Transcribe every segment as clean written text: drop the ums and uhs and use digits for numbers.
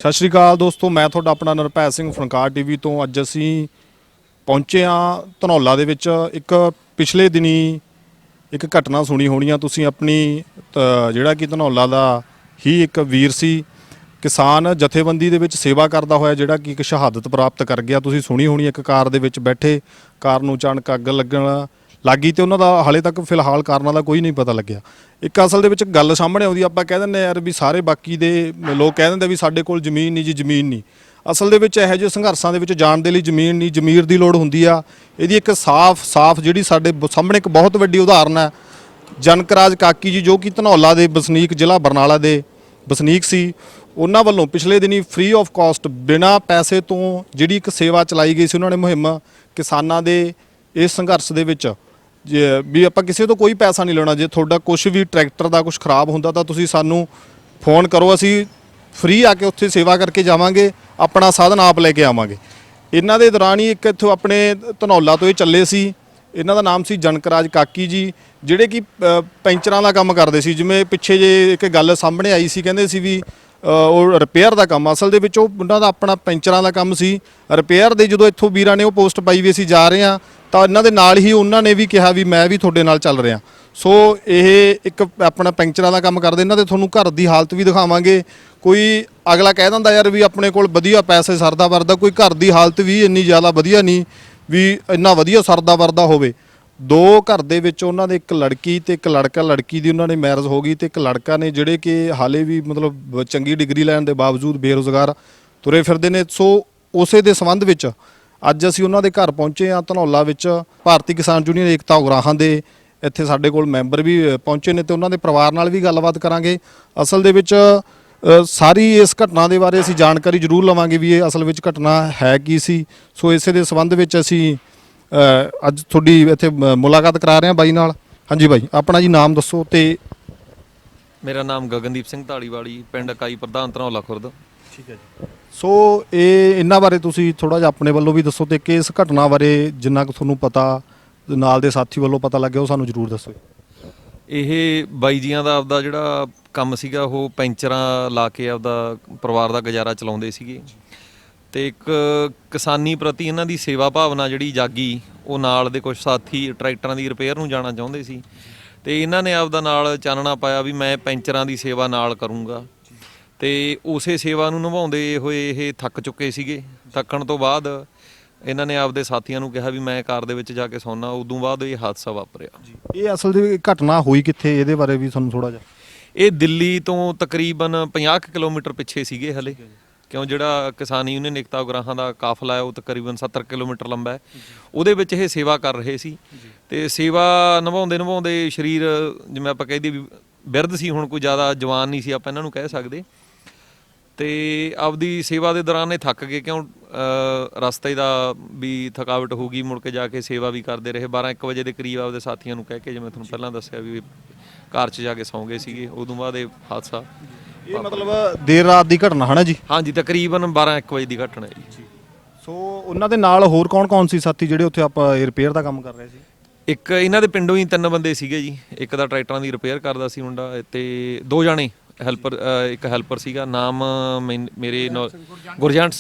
ਸਤਿ ਸ਼੍ਰੀ ਅਕਾਲ ਦੋਸਤੋ, ਮੈਂ ਤੁਹਾਡਾ ਆਪਣਾ ਨਿਰਭੈ ਸਿੰਘ ਫਨਕਾਰ ਟੀਵੀ ਤੋਂ। ਅੱਜ ਅਸੀਂ ਪਹੁੰਚੇ ਹਾਂ ਧਨੌਲਾ ਦੇ ਵਿੱਚ। ਇੱਕ ਪਿਛਲੇ ਦਿਨੀ ਇੱਕ ਘਟਨਾ ਸੁਣੀ ਹੋਣੀ ਆ ਤੁਸੀਂ ਆਪਣੀ, ਜਿਹੜਾ ਕਿ ਧਨੌਲਾ ਦਾ ਹੀ ਇੱਕ ਵੀਰ ਸੀ, ਕਿਸਾਨ ਜਥੇਬੰਦੀ ਦੇ ਵਿੱਚ ਸੇਵਾ ਕਰਦਾ ਹੋਇਆ, ਜਿਹੜਾ ਕਿ ਇੱਕ ਸ਼ਹਾਦਤ ਪ੍ਰਾਪਤ ਕਰ ਗਿਆ। ਤੁਸੀਂ ਸੁਣੀ ਹੋਣੀ ਇੱਕ ਕਾਰ ਦੇ ਵਿੱਚ ਬੈਠੇ, ਕਾਰ ਨੂੰ ਅਚਾਨਕ ਅੱਗ ਲੱਗਣ ਲੱਗੀ ਤੇ ਉਹਨਾਂ ਦਾ ਹਾਲੇ ਤੱਕ ਫਿਲਹਾਲ ਕਾਰਨਾਂ ਦਾ ਕੋਈ ਨਹੀਂ ਪਤਾ ਲੱਗਿਆ। ਇੱਕ ਅਸਲ ਦੇ ਵਿੱਚ ਗੱਲ ਸਾਹਮਣੇ ਆਉਂਦੀ, ਆਪਾਂ ਕਹਿ ਦਿੰਦੇ ਯਾਰ ਵੀ ਸਾਰੇ ਬਾਕੀ ਦੇ ਲੋਕ ਕਹਿ ਦਿੰਦੇ ਵੀ ਸਾਡੇ ਕੋਲ ਜ਼ਮੀਨ ਨਹੀਂ ਜੀ, ਜ਼ਮੀਨ ਨਹੀਂ। ਅਸਲ ਦੇ ਵਿੱਚ ਇਹੋ ਜਿਹੇ ਸੰਘਰਸ਼ਾਂ ਦੇ ਵਿੱਚ ਜਾਣ ਦੇ ਲਈ ਜ਼ਮੀਨ ਨਹੀਂ, ਜ਼ਮੀਰ ਦੀ ਲੋੜ ਹੁੰਦੀ ਆ। ਇਹਦੀ ਇੱਕ ਸਾਫ਼ ਜਿਹੜੀ ਸਾਡੇ ਸਾਹਮਣੇ ਇੱਕ ਬਹੁਤ ਵੱਡੀ ਉਦਾਹਰਨ ਹੈ, ਜਨਕਰਾਜ ਕਾਕੀ ਜੀ, ਜੋ ਕਿ ਧਨੌਲਾ ਦੇ ਵਸਨੀਕ, ਜ਼ਿਲ੍ਹਾ ਬਰਨਾਲਾ ਦੇ ਵਸਨੀਕ ਸੀ। ਉਹਨਾਂ ਵੱਲੋਂ ਪਿਛਲੇ ਦਿਨੀ ਫ੍ਰੀ ਆਫ ਕਾਸਟ, ਬਿਨਾਂ ਪੈਸੇ ਤੋਂ ਜਿਹੜੀ ਇੱਕ ਸੇਵਾ ਚਲਾਈ ਗਈ ਸੀ। ਉਹਨਾਂ ਨੇ ਮੁਹਿੰਮ ਕਿਸਾਨਾਂ ਦੇ ਇਸ ਸੰਘਰਸ਼ ਦੇ ਵਿੱਚ ਵੀ ਆਪਾਂ ਕਿਸੇ ਤੋਂ ਕੋਈ ਪੈਸਾ ਨਹੀਂ ਲੈਣਾ। ਜੇ ਤੁਹਾਡਾ ਕੁਝ ਵੀ ਟਰੈਕਟਰ ਦਾ ਕੁਝ ਖਰਾਬ ਹੁੰਦਾ ਤਾਂ ਤੁਸੀਂ ਸਾਨੂੰ ਫੋਨ ਕਰੋ, ਅਸੀਂ ਫ੍ਰੀ ਆ ਕੇ ਉੱਥੇ ਸੇਵਾ ਕਰਕੇ ਜਾਵਾਂਗੇ, ਆਪਣਾ ਸਾਧਨ ਆਪ ਲੈ ਕੇ ਆਵਾਂਗੇ। ਇਹਨਾਂ ਦੇ ਦੌਰਾਨ ਹੀ ਇੱਕ ਇੱਥੋਂ ਆਪਣੇ ਧਨੌਲਾ ਤੋਂ ਇਹ ਚੱਲੇ ਸੀ। ਇਹਨਾਂ ਦਾ ਨਾਮ ਸੀ ਜਨਕਰਾਜ ਕਾਕੀ ਜੀ, ਜਿਹੜੇ ਕਿ ਪੈਂਚਰਾਂ ਦਾ ਕੰਮ ਕਰਦੇ ਸੀ। ਜਿਵੇਂ ਪਿੱਛੇ ਜੇ ਇੱਕ ਗੱਲ ਸਾਹਮਣੇ ਆਈ ਸੀ, ਕਹਿੰਦੇ ਸੀ ਵੀ ਉਹ ਰਿਪੇਅਰ ਦਾ ਕੰਮ, ਅਸਲ ਦੇ ਵਿੱਚ ਉਹ ਉਹਨਾਂ ਦਾ ਆਪਣਾ ਪੈਂਚਰਾਂ ਦਾ ਕੰਮ ਸੀ, ਰਿਪੇਅਰ ਦੇ। ਜਦੋਂ ਇੱਥੋਂ ਵੀਰਾਂ ਨੇ ਉਹ ਪੋਸਟ ਪਾਈ ਵੀ ਅਸੀਂ ਜਾ ਰਹੇ ਹਾਂ, ਤਾਂ ਇਹਨਾਂ ਦੇ ਨਾਲ ਹੀ ਉਹਨਾਂ ਨੇ ਵੀ ਕਿਹਾ ਵੀ ਮੈਂ ਵੀ ਤੁਹਾਡੇ ਨਾਲ ਚੱਲ ਰਿਹਾ। ਸੋ ਇਹ ਇੱਕ ਆਪਣਾ ਪੈਂਚਰਾਂ ਦਾ ਕੰਮ ਕਰਦੇ। ਇਹਨਾਂ ਦੇ ਤੁਹਾਨੂੰ ਘਰ ਦੀ ਹਾਲਤ ਵੀ ਦਿਖਾਵਾਂਗੇ। ਕੋਈ ਅਗਲਾ ਕਹਿ ਦਿੰਦਾ ਯਾਰ ਵੀ ਆਪਣੇ ਕੋਲ ਵਧੀਆ ਪੈਸੇ ਸਰਦਾ ਵਰਦਾ, ਕੋਈ ਘਰ ਦੀ ਹਾਲਤ ਵੀ ਇੰਨੀ ਜ਼ਿਆਦਾ ਵਧੀਆ ਨਹੀਂ ਵੀ ਇੰਨਾ ਵਧੀਆ ਸਰਦਾ ਵਰਦਾ ਹੋਵੇ। ਦੋ ਘਰ ਦੇ ਵਿੱਚ ਉਹਨਾਂ ਦੇ ਇੱਕ ਲੜਕੀ ਤੇ ਇੱਕ ਲੜਕਾ, ਲੜਕੀ ਦੀ ਉਹਨਾਂ ਨੇ ਮੈਰਿਜ ਹੋ ਗਈ ਤੇ ਇੱਕ ਲੜਕਾ ਨੇ, ਜਿਹੜੇ ਕਿ ਹਾਲੇ ਵੀ ਮਤਲਬ ਚੰਗੀ ਡਿਗਰੀ ਲੈਣ ਦੇ ਬਾਵਜੂਦ ਬੇਰੁਜ਼ਗਾਰ ਤੁਰੇ ਫਿਰਦੇ ਨੇ। ਸੋ ਉਸੇ ਦੇ ਸੰਬੰਧ ਵਿੱਚ ਅੱਜ ਅਸੀਂ ਉਹਨਾਂ ਦੇ ਘਰ ਪਹੁੰਚੇ ਹਾਂ ਧਨੌਲਾ ਵਿੱਚ। ਭਾਰਤੀ ਕਿਸਾਨ ਯੂਨੀਅਨ ਏਕਤਾ ਉਗਰਾਹਾਂ ਦੇ ਇੱਥੇ ਸਾਡੇ ਕੋਲ ਮੈਂਬਰ ਵੀ ਪਹੁੰਚੇ ਨੇ ਤੇ ਉਹਨਾਂ ਦੇ ਪਰਿਵਾਰ ਨਾਲ ਵੀ ਗੱਲਬਾਤ ਕਰਾਂਗੇ। ਅਸਲ ਦੇ ਵਿੱਚ ਸਾਰੀ ਇਸ ਘਟਨਾ ਦੇ ਬਾਰੇ ਅਸੀਂ ਜਾਣਕਾਰੀ ਜ਼ਰੂਰ ਲਵਾਂਗੇ ਵੀ ਇਹ ਅਸਲ ਵਿੱਚ ਘਟਨਾ ਹੈ ਕੀ ਸੀ। ਸੋ ਇਸੇ ਦੇ ਸੰਬੰਧ ਵਿੱਚ ਅਸੀਂ ਅੱਜ ਤੁਹਾਡੀ ਇੱਥੇ ਮੁਲਾਕਾਤ ਕਰਾ ਰਹੇ ਹਾਂ ਬਾਈ ਨਾਲ। ਹਾਂਜੀ ਬਾਈ, ਆਪਣਾ ਜੀ ਨਾਮ ਦੱਸੋ। ਤੇ ਮੇਰਾ ਨਾਮ ਗਗਨਦੀਪ ਸਿੰਘ ਢਾਲੀਵਾਲੀ, ਪਿੰਡ ਇਕਾਈ ਪ੍ਰਧਾਨ ਧਨੌਲਾ ਖੁਰਦ। ਠੀਕ ਹੈ ਜੀ। ਸੋ ਇਹਨਾਂ ਬਾਰੇ ਤੁਸੀਂ ਥੋੜ੍ਹਾ ਜਿਹਾ ਆਪਣੇ ਵੱਲੋਂ ਵੀ ਦੱਸੋ, ਤੇ ਕਿ ਇਸ ਘਟਨਾ ਬਾਰੇ ਜਿੰਨਾ ਕੁ ਤੁਹਾਨੂੰ ਪਤਾ, ਨਾਲ ਦੇ ਸਾਥੀ ਵੱਲੋਂ ਪਤਾ ਲੱਗਿਆ, ਉਹ ਸਾਨੂੰ ਜ਼ਰੂਰ ਦੱਸੋ। ਇਹ ਬਾਈ ਜੀਆਂ ਦਾ ਆਪਦਾ ਜਿਹੜਾ ਕੰਮ ਸੀਗਾ, ਉਹ ਪੈਂਚਰਾਂ ਲਾ ਕੇ ਆਪਦਾ ਪਰਿਵਾਰ ਦਾ ਗੁਜ਼ਾਰਾ ਚਲਾਉਂਦੇ ਸੀਗੇ। ਤੇ ਇੱਕ ਕਿਸਾਨੀ ਪ੍ਰਤੀ ਇਹਨਾਂ ਦੀ ਸੇਵਾ ਭਾਵਨਾ ਜਿਹੜੀ ਜਾਗੀ, ਉਹ ਨਾਲ ਦੇ ਕੁਝ ਸਾਥੀ ਟਰੈਕਟਰਾਂ ਦੀ ਰਿਪੇਅਰ ਨੂੰ ਜਾਣਾ ਚਾਹੁੰਦੇ ਸੀ ਤੇ ਇਹਨਾਂ ਨੇ ਆਪਦਾ ਨਾਲ ਚਾਨਣਾ ਪਾਇਆ ਵੀ ਮੈਂ ਪੈਂਚਰਾਂ ਦੀ ਸੇਵਾ ਨਾਲ ਕਰੂੰਗਾ। ਤੇ ਉਸੇ ਸੇਵਾ ਨੂੰ ਨਿਭਾਉਂਦੇ ਹੋਏ ਇਹ ਥੱਕ ਚੁੱਕੇ ਸੀਗੇ। ਥੱਕਣ ਤੋਂ ਬਾਅਦ ਇਹਨਾਂ ਨੇ ਆਪਦੇ ਸਾਥੀਆਂ ਨੂੰ ਕਿਹਾ ਵੀ ਮੈਂ ਕਾਰ ਦੇ ਵਿੱਚ ਜਾ ਕੇ ਸੌਣਾ। ਉਦੋਂ ਬਾਅਦ ਇਹ ਹਾਦਸਾ ਵਾਪਰਿਆ। ਇਹ ਅਸਲ ਦੀ ਘਟਨਾ ਹੋਈ ਕਿੱਥੇ, ਇਹਦੇ ਬਾਰੇ ਵੀ ਸਾਨੂੰ ਥੋੜ੍ਹਾ ਜਿਹਾ। ਇਹ ਦਿੱਲੀ ਤੋਂ ਤਕਰੀਬਨ 50 ਕਿਲੋਮੀਟਰ ਪਿੱਛੇ ਸੀਗੇ ਹਲੇ, ਕਿਉਂ ਜਿਹੜਾ ਕਿਸਾਨ ਯੂਨੀਅਨ ਏਕਤਾ ਉਗਰਾਹਾਂ ਦਾ ਕਾਫਲਾ ਹੈ ਉਹ ਤਕਰੀਬਨ 70 ਕਿਲੋਮੀਟਰ ਲੰਬਾ ਹੈ। ਉਹਦੇ ਵਿੱਚ ਇਹ ਸੇਵਾ ਕਰ ਰਹੇ ਸੀ ਤੇ ਸੇਵਾ ਨਿਭਾਉਂਦੇ ਸਰੀਰ, ਜਿਵੇਂ ਆਪਾਂ ਕਹਿ ਦਈਏ ਵੀ ਬਿਰਧ ਸੀ, ਹੁਣ ਕੋਈ ਜ਼ਿਆਦਾ ਜਵਾਨ ਨਹੀਂ ਸੀ ਆਪਾਂ ਇਹਨਾਂ ਨੂੰ ਕਹਿ ਸਕਦੇ। ਤੇ ਆਪਦੀ ਸੇਵਾ ਦੇ ਦੌਰਾਨ ਇਹ ਥੱਕ ਗਏ, ਕਿਉਂ ਰਸਤੇ ਦਾ ਵੀ ਥਕਾਵਟ ਹੋ ਗਈ। ਮੁੜ ਕੇ ਜਾ ਕੇ ਸੇਵਾ ਵੀ ਕਰਦੇ ਰਹੇ। 12-1 ਵਜੇ ਦੇ ਕਰੀਬ ਆਪਦੇ ਸਾਥੀਆਂ ਨੂੰ ਕਹਿ ਕੇ, ਜਿਵੇਂ ਤੁਹਾਨੂੰ ਪਹਿਲਾਂ ਦੱਸਿਆ ਵੀ ਘਰ 'ਚ ਜਾ ਕੇ ਸੌਂ ਗਏ ਸੀਗੇ। ਉਦੋਂ ਬਾਅਦ ਇਹ ਹਾਦਸਾ। ਇਹ ਮਤਲਬ ਦੇਰ ਰਾਤ ਦੀ ਘਟਨਾ ਹੈ ਨਾ ਜੀ? ਹਾਂਜੀ, ਤਕਰੀਬਨ 12-1 ਵਜੇ ਦੀ ਘਟਨਾ ਹੈ ਜੀ। ਸੋ ਉਹਨਾਂ ਦੇ ਨਾਲ ਹੋਰ ਕੌਣ ਸੀ ਸਾਥੀ ਜਿਹੜੇ ਉੱਥੇ ਆਪਾਂ ਰਿਪੇਅਰ ਦਾ ਕੰਮ ਕਰ ਰਹੇ ਸੀ? ਇੱਕ ਇਹਨਾਂ ਦੇ ਪਿੰਡੋਂ ਹੀ 3 ਬੰਦੇ ਸੀਗੇ ਜੀ। ਇੱਕ ਦਾ ਟਰੈਕਟਰਾਂ ਦੀ ਰਿਪੇਅਰ ਕਰਦਾ ਸੀ ਮੁੰਡਾ, ਤੇ 2 ਜਾਣੇ ਹੈਲਪਰ, ਇੱਕ ਹੈਲਪਰ ਸੀਗਾ, ਨਾਮ ਮੇਰੇ ਗੁਰਜੰਟ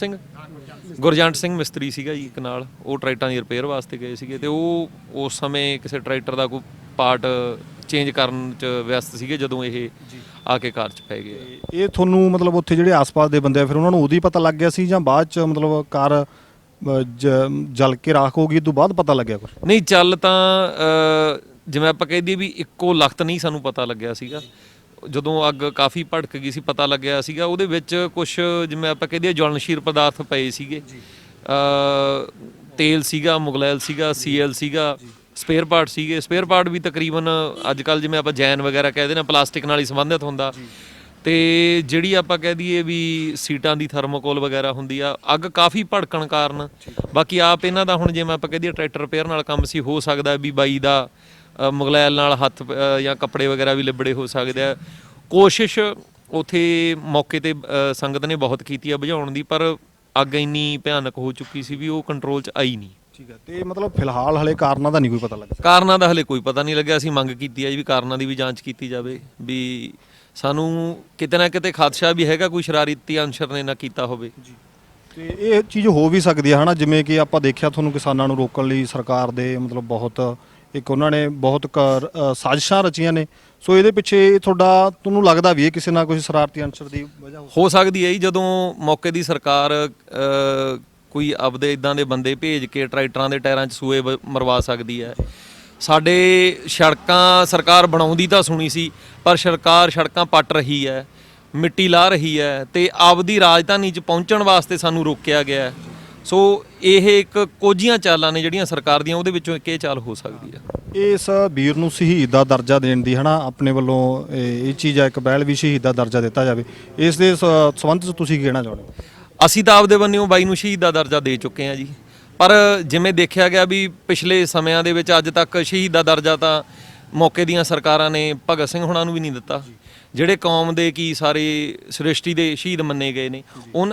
ਸਿੰਘ ਮਿਸਤਰੀ ਸੀਗਾ ਜੀ ਇੱਕ ਨਾਲ। ਉਹ ਟਰੈਕਟਰਾਂ ਦੀ ਰਿਪੇਅਰ ਵਾਸਤੇ ਗਏ ਸੀਗੇ ਤੇ ਉਹ ਉਸ ਸਮੇਂ ਕਿਸੇ ਟਰੈਕਟਰ ਦਾ ਕੋਈ ਪਾਰਟ ਚੇਂਜ ਕਰਨ 'ਚ ਵਿਅਸਤ ਸੀਗੇ ਜਦੋਂ ਇਹ ਆ ਕੇ ਕਾਰ 'ਚ ਪੈ ਗਏ। ਇਹ ਤੁਹਾਨੂੰ ਮਤਲਬ ਉੱਥੇ ਜਿਹੜੇ ਆਸ-ਪਾਸ ਦੇ ਬੰਦੇ ਆ, ਫਿਰ ਉਹਨਾਂ ਨੂੰ ਉਦੋਂ ਹੀ ਪਤਾ ਲੱਗ ਗਿਆ ਸੀ ਜਾਂ ਬਾਅਦ 'ਚ ਮਤਲਬ ਕਾਰ ਜਲ ਕੇ ਰਾਖ ਹੋ ਗਈ ਤੋਂ ਬਾਅਦ ਪਤਾ ਲੱਗਿਆ ਕੁਛ? ਨਹੀਂ, ਚੱਲ ਤਾਂ ਜਿਵੇਂ ਆਪਾਂ ਕਹਿ ਦਈਏ ਵੀ ਇੱਕੋ ਲਖਤ ਨਹੀਂ ਸਾਨੂੰ ਪਤਾ ਲੱਗਿਆ ਸੀਗਾ। ਜਦੋਂ ਅੱਗ ਕਾਫੀ ਭੜਕ ਗਈ ਸੀ, ਪਤਾ ਲੱਗਿਆ ਸੀਗਾ ਉਹਦੇ ਵਿੱਚ ਕੁਛ, ਜਿਵੇਂ ਆਪਾਂ ਕਹਿ ਦਈਏ ਜਲਨਸ਼ੀਲ ਪਦਾਰਥ ਪਏ ਸੀਗੇ। ਤੇਲ ਸੀਗਾ, ਮੁਗਲੈਲ ਸੀਗਾ, ਸੀਐਲ ਸੀਗਾ, ਸਪੇਅਰ ਪਾਰਟ ਸੀਗੇ। ਸਪੇਅਰ ਪਾਰਟ ਵੀ ਤਕਰੀਬਨ ਅੱਜ ਕੱਲ੍ਹ ਜਿਵੇਂ ਆਪਾਂ ਜੈਨ ਵਗੈਰਾ ਕਹਿ ਦਿੰਦੇ, ਪਲਾਸਟਿਕ ਨਾਲ ਹੀ ਸੰਬੰਧਿਤ ਹੁੰਦਾ। ਤੇ ਜਿਹੜੀ ਆਪਾਂ ਕਹਿ ਦਈਏ ਵੀ ਸੀਟਾਂ ਦੀ ਥਰਮੋਕੋਲ ਵਗੈਰਾ ਹੁੰਦੀ ਆ, ਅੱਗ ਕਾਫੀ ਭੜਕਣ ਕਾਰਨ। ਬਾਕੀ ਆਪ ਇਹਨਾਂ ਦਾ ਹੁਣ ਜਿਵੇਂ ਆਪਾਂ ਕਹਿ ਦਈਏ ਟਰੈਕਟਰ ਰਿਪੇਅਰ ਨਾਲ ਕੰਮ ਸੀ, ਹੋ ਸਕਦਾ ਵੀ ਬਾਈ ਦਾ ਮੁਗਲੈਲ ਨਾਲ ਹੱਥ ਜਾਂ ਕੱਪੜੇ ਵਗੈਰਾ ਵੀ ਲਿਬੜੇ ਹੋ ਸਕਦੇ ਆ। ਕੋਸ਼ਿਸ਼ ਉੱਥੇ ਮੌਕੇ 'ਤੇ ਸੰਗਤ ਨੇ ਬਹੁਤ ਕੀਤੀ ਆ ਬੁਝਾਉਣ ਦੀ, ਪਰ ਅੱਗ ਇੰਨੀ ਭਿਆਨਕ ਹੋ ਚੁੱਕੀ ਸੀ ਵੀ ਉਹ ਕੰਟਰੋਲ 'ਚ ਆਈ ਨਹੀਂ। ਠੀਕ ਹੈ। ਤੇ ਮਤਲਬ ਫਿਲਹਾਲ ਹਲੇ ਕਾਰਨਾਂ ਦਾ ਨਹੀਂ ਕੋਈ ਪਤਾ ਲੱਗਾ? ਕਾਰਨਾਂ ਦਾ ਹਲੇ ਕੋਈ ਪਤਾ ਨਹੀਂ ਲੱਗਿਆ। ਅਸੀਂ ਮੰਗ ਕੀਤੀ ਹੈ ਜੀ ਵੀ ਕਾਰਨਾਂ ਦੀ ਵੀ ਜਾਂਚ ਕੀਤੀ ਜਾਵੇ, ਵੀ ਸਾਨੂੰ ਕਿਤੇ ਨਾ ਕਿਤੇ ਖਦਸ਼ਾ ਵੀ ਹੈਗਾ ਕੋਈ ਸ਼ਰਾਰਤੀ ਅਨਸਰ ਨੇ ਨਾ ਕੀਤਾ ਹੋਵੇ। ਤੇ ਇਹ ਚੀਜ਼ ਹੋ ਵੀ ਸਕਦੀ ਹੈ ਹਨਾ, ਜਿਵੇਂ ਕਿ ਆਪਾਂ ਦੇਖਿਆ ਤੁਹਾਨੂੰ ਕਿਸਾਨਾਂ ਨੂੰ ਰੋਕਣ ਲਈ ਸਰਕਾਰ ਦੇ ਮਤਲਬ ਬਹੁਤ ਇੱਕ ਉਹਨਾਂ ਨੇ ਬਹੁਤ ਸਾਜ਼ਿਸ਼ਾਂ ਰਚੀਆਂ ਨੇ। ਸੋ ਇਹਦੇ ਪਿੱਛੇ ਤੁਹਾਨੂੰ ਲੱਗਦਾ ਵੀ ਇਹ ਕਿਸੇ ਨਾ ਕਿਸੇ ਸ਼ਰਾਰਤੀ ਅਨਸਰ ਦੀ ਵਜ੍ਹਾ ਹੋ ਸਕਦੀ ਹੈ ਜੀ, ਜਦੋਂ ਮੌਕੇ ਦੀ ਸਰਕਾਰ ਕੋਈ ਆਪਦੇ ਇਦਾਂ ਦੇ ਬੰਦੇ ਭੇਜ ਕੇ ਟਰੈਕਟਰਾਂ ਦੇ ਟਾਇਰਾਂ 'ਚ ਸੂਏ ਮਰਵਾ ਸਕਦੀ ਹੈ। ਸਾਡੇ ਸੜਕਾਂ ਸਰਕਾਰ ਬਣਾਉਂਦੀ ਤਾਂ ਸੁਣੀ ਸੀ, ਪਰ ਸਰਕਾਰ ਸੜਕਾਂ ਪੱਟ ਰਹੀ ਹੈ, ਮਿੱਟੀ ਲਾ ਰਹੀ ਹੈ ਤੇ ਆਪਦੀ ਰਾਜਧਾਨੀ 'ਚ ਪਹੁੰਚਣ ਵਾਸਤੇ ਸਾਨੂੰ ਰੋਕਿਆ ਗਿਆ ਹੈ। ਸੋ ਇਹ ਇੱਕ ਕੋਝੀਆਂ ਚਾਲਾਂ ਨੇ ਜਿਹੜੀਆਂ ਸਰਕਾਰ ਦੀਆਂ, ਉਹਦੇ ਵਿੱਚੋਂ ਇੱਕ ਇਹ ਚਾਲ ਹੋ ਸਕਦੀ ਹੈ। ਇਸ ਵੀਰ ਨੂੰ ਸ਼ਹੀਦ ਦਾ ਦਰਜਾ ਦੇਣ ਦੀ ਹਨਾ ਆਪਣੇ ਵੱਲੋਂ ਇਹ ਚੀਜ਼ ਆ, ਇੱਕ ਪਹਿਲ ਵੀ ਸ਼ਹੀਦ ਦਾ ਦਰਜਾ ਦਿੱਤਾ ਜਾਵੇ, ਇਸ ਦੇ ਸੰਬੰਧ 'ਚ ਤੁਸੀਂ ਕੀ ਕਹਿਣਾ ਚਾਹੁੰਦੇ ਹੋ? ਅਸੀਂ ਤਾਂ ਆਪਦੇ ਬੰਨਿਓ ਬਾਈ ਨੂੰ ਸ਼ਹੀਦ ਦਾ ਦਰਜਾ ਦੇ ਚੁੱਕੇ ਹਾਂ ਜੀ, ਪਰ ਜਿਵੇਂ ਦੇਖਿਆ ਗਿਆ ਵੀ ਪਿਛਲੇ ਸਮਿਆਂ ਦੇ ਵਿੱਚ ਅੱਜ ਤੱਕ ਸ਼ਹੀਦ ਦਾ ਦਰਜਾ ਤਾਂ ਮੌਕੇ ਦੀਆਂ ਸਰਕਾਰਾਂ ਨੇ ਭਗਤ ਸਿੰਘ ਹੁਣਾਂ ਨੂੰ ਵੀ ਨਹੀਂ ਦਿੱਤਾ, ਜਿਹੜੇ ਕੌਮ ਦੇ ਕੀ ਸਾਰੇ ਸ੍ਰਿਸ਼ਟੀ ਦੇ ਸ਼ਹੀਦ ਮੰਨੇ ਗਏ ਨੇ।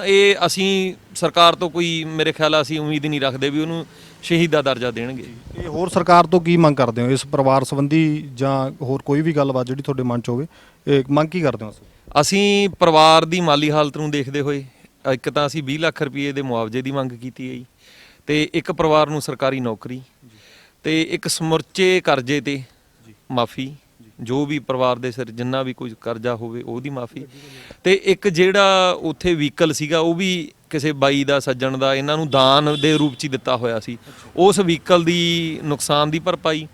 ਇਹ ਅਸੀਂ ਸਰਕਾਰ ਤੋਂ ਕੋਈ ਮੇਰੇ ਖਿਆਲ ਅਸੀਂ ਉਮੀਦ ਹੀ ਨਹੀਂ ਰੱਖਦੇ ਵੀ ਉਹਨੂੰ ਸ਼ਹੀਦ ਦਾ ਦਰਜਾ ਦੇਣਗੇ। ਇਹ ਹੋਰ ਸਰਕਾਰ ਤੋਂ ਕੀ ਮੰਗ ਕਰਦੇ ਹੋ ਇਸ ਪਰਿਵਾਰ ਸੰਬੰਧੀ, ਜਾਂ ਹੋਰ ਕੋਈ ਵੀ ਗੱਲਬਾਤ ਜਿਹੜੀ ਤੁਹਾਡੇ ਮਨ 'ਚ ਹੋਵੇ, ਇਹ ਮੰਗ ਕੀ ਕਰਦੇ ਹੋ? ਅਸੀਂ ਪਰਿਵਾਰ ਦੀ ਮਾਲੀ ਹਾਲਤ ਨੂੰ ਦੇਖਦੇ ਹੋਏ ਇੱਕ ਤਾਂ ਅਸੀਂ 20 ਲੱਖ ਰੁਪਏ ਦੇ ਮੁਆਵਜ਼ੇ ਦੀ ਮੰਗ ਕੀਤੀ ਹੈ ਜੀ, ਤੇ ਇੱਕ ਪਰਿਵਾਰ ਨੂੰ ਸਰਕਾਰੀ ਨੌਕਰੀ, ਤੇ ਇੱਕ ਸਮੁੱਚੇ ਕਰਜ਼ੇ ਤੇ ਮਾਫੀ, ਜੋ ਵੀ ਪਰਿਵਾਰ ਦੇ ਸਿਰ ਜਿੰਨਾ ਵੀ ਕੋਈ ਕਰਜ਼ਾ ਹੋਵੇ ਉਹਦੀ ਮਾਫੀ, ਤੇ ਇੱਕ ਜਿਹੜਾ ਉੱਥੇ ਵਹੀਕਲ ਸੀਗਾ ਉਹ ਵੀ ਕਿਸੇ ਬਾਈ ਦਾ ਸੱਜਣ ਦਾ ਇਹਨਾਂ ਨੂੰ ਦਾਨ ਦੇ ਰੂਪ 'ਚ ਹੀ ਦਿੱਤਾ ਹੋਇਆ ਸੀ, ਉਸ ਵਹੀਕਲ ਦੀ ਨੁਕਸਾਨ ਦੀ ਭਰਪਾਈ,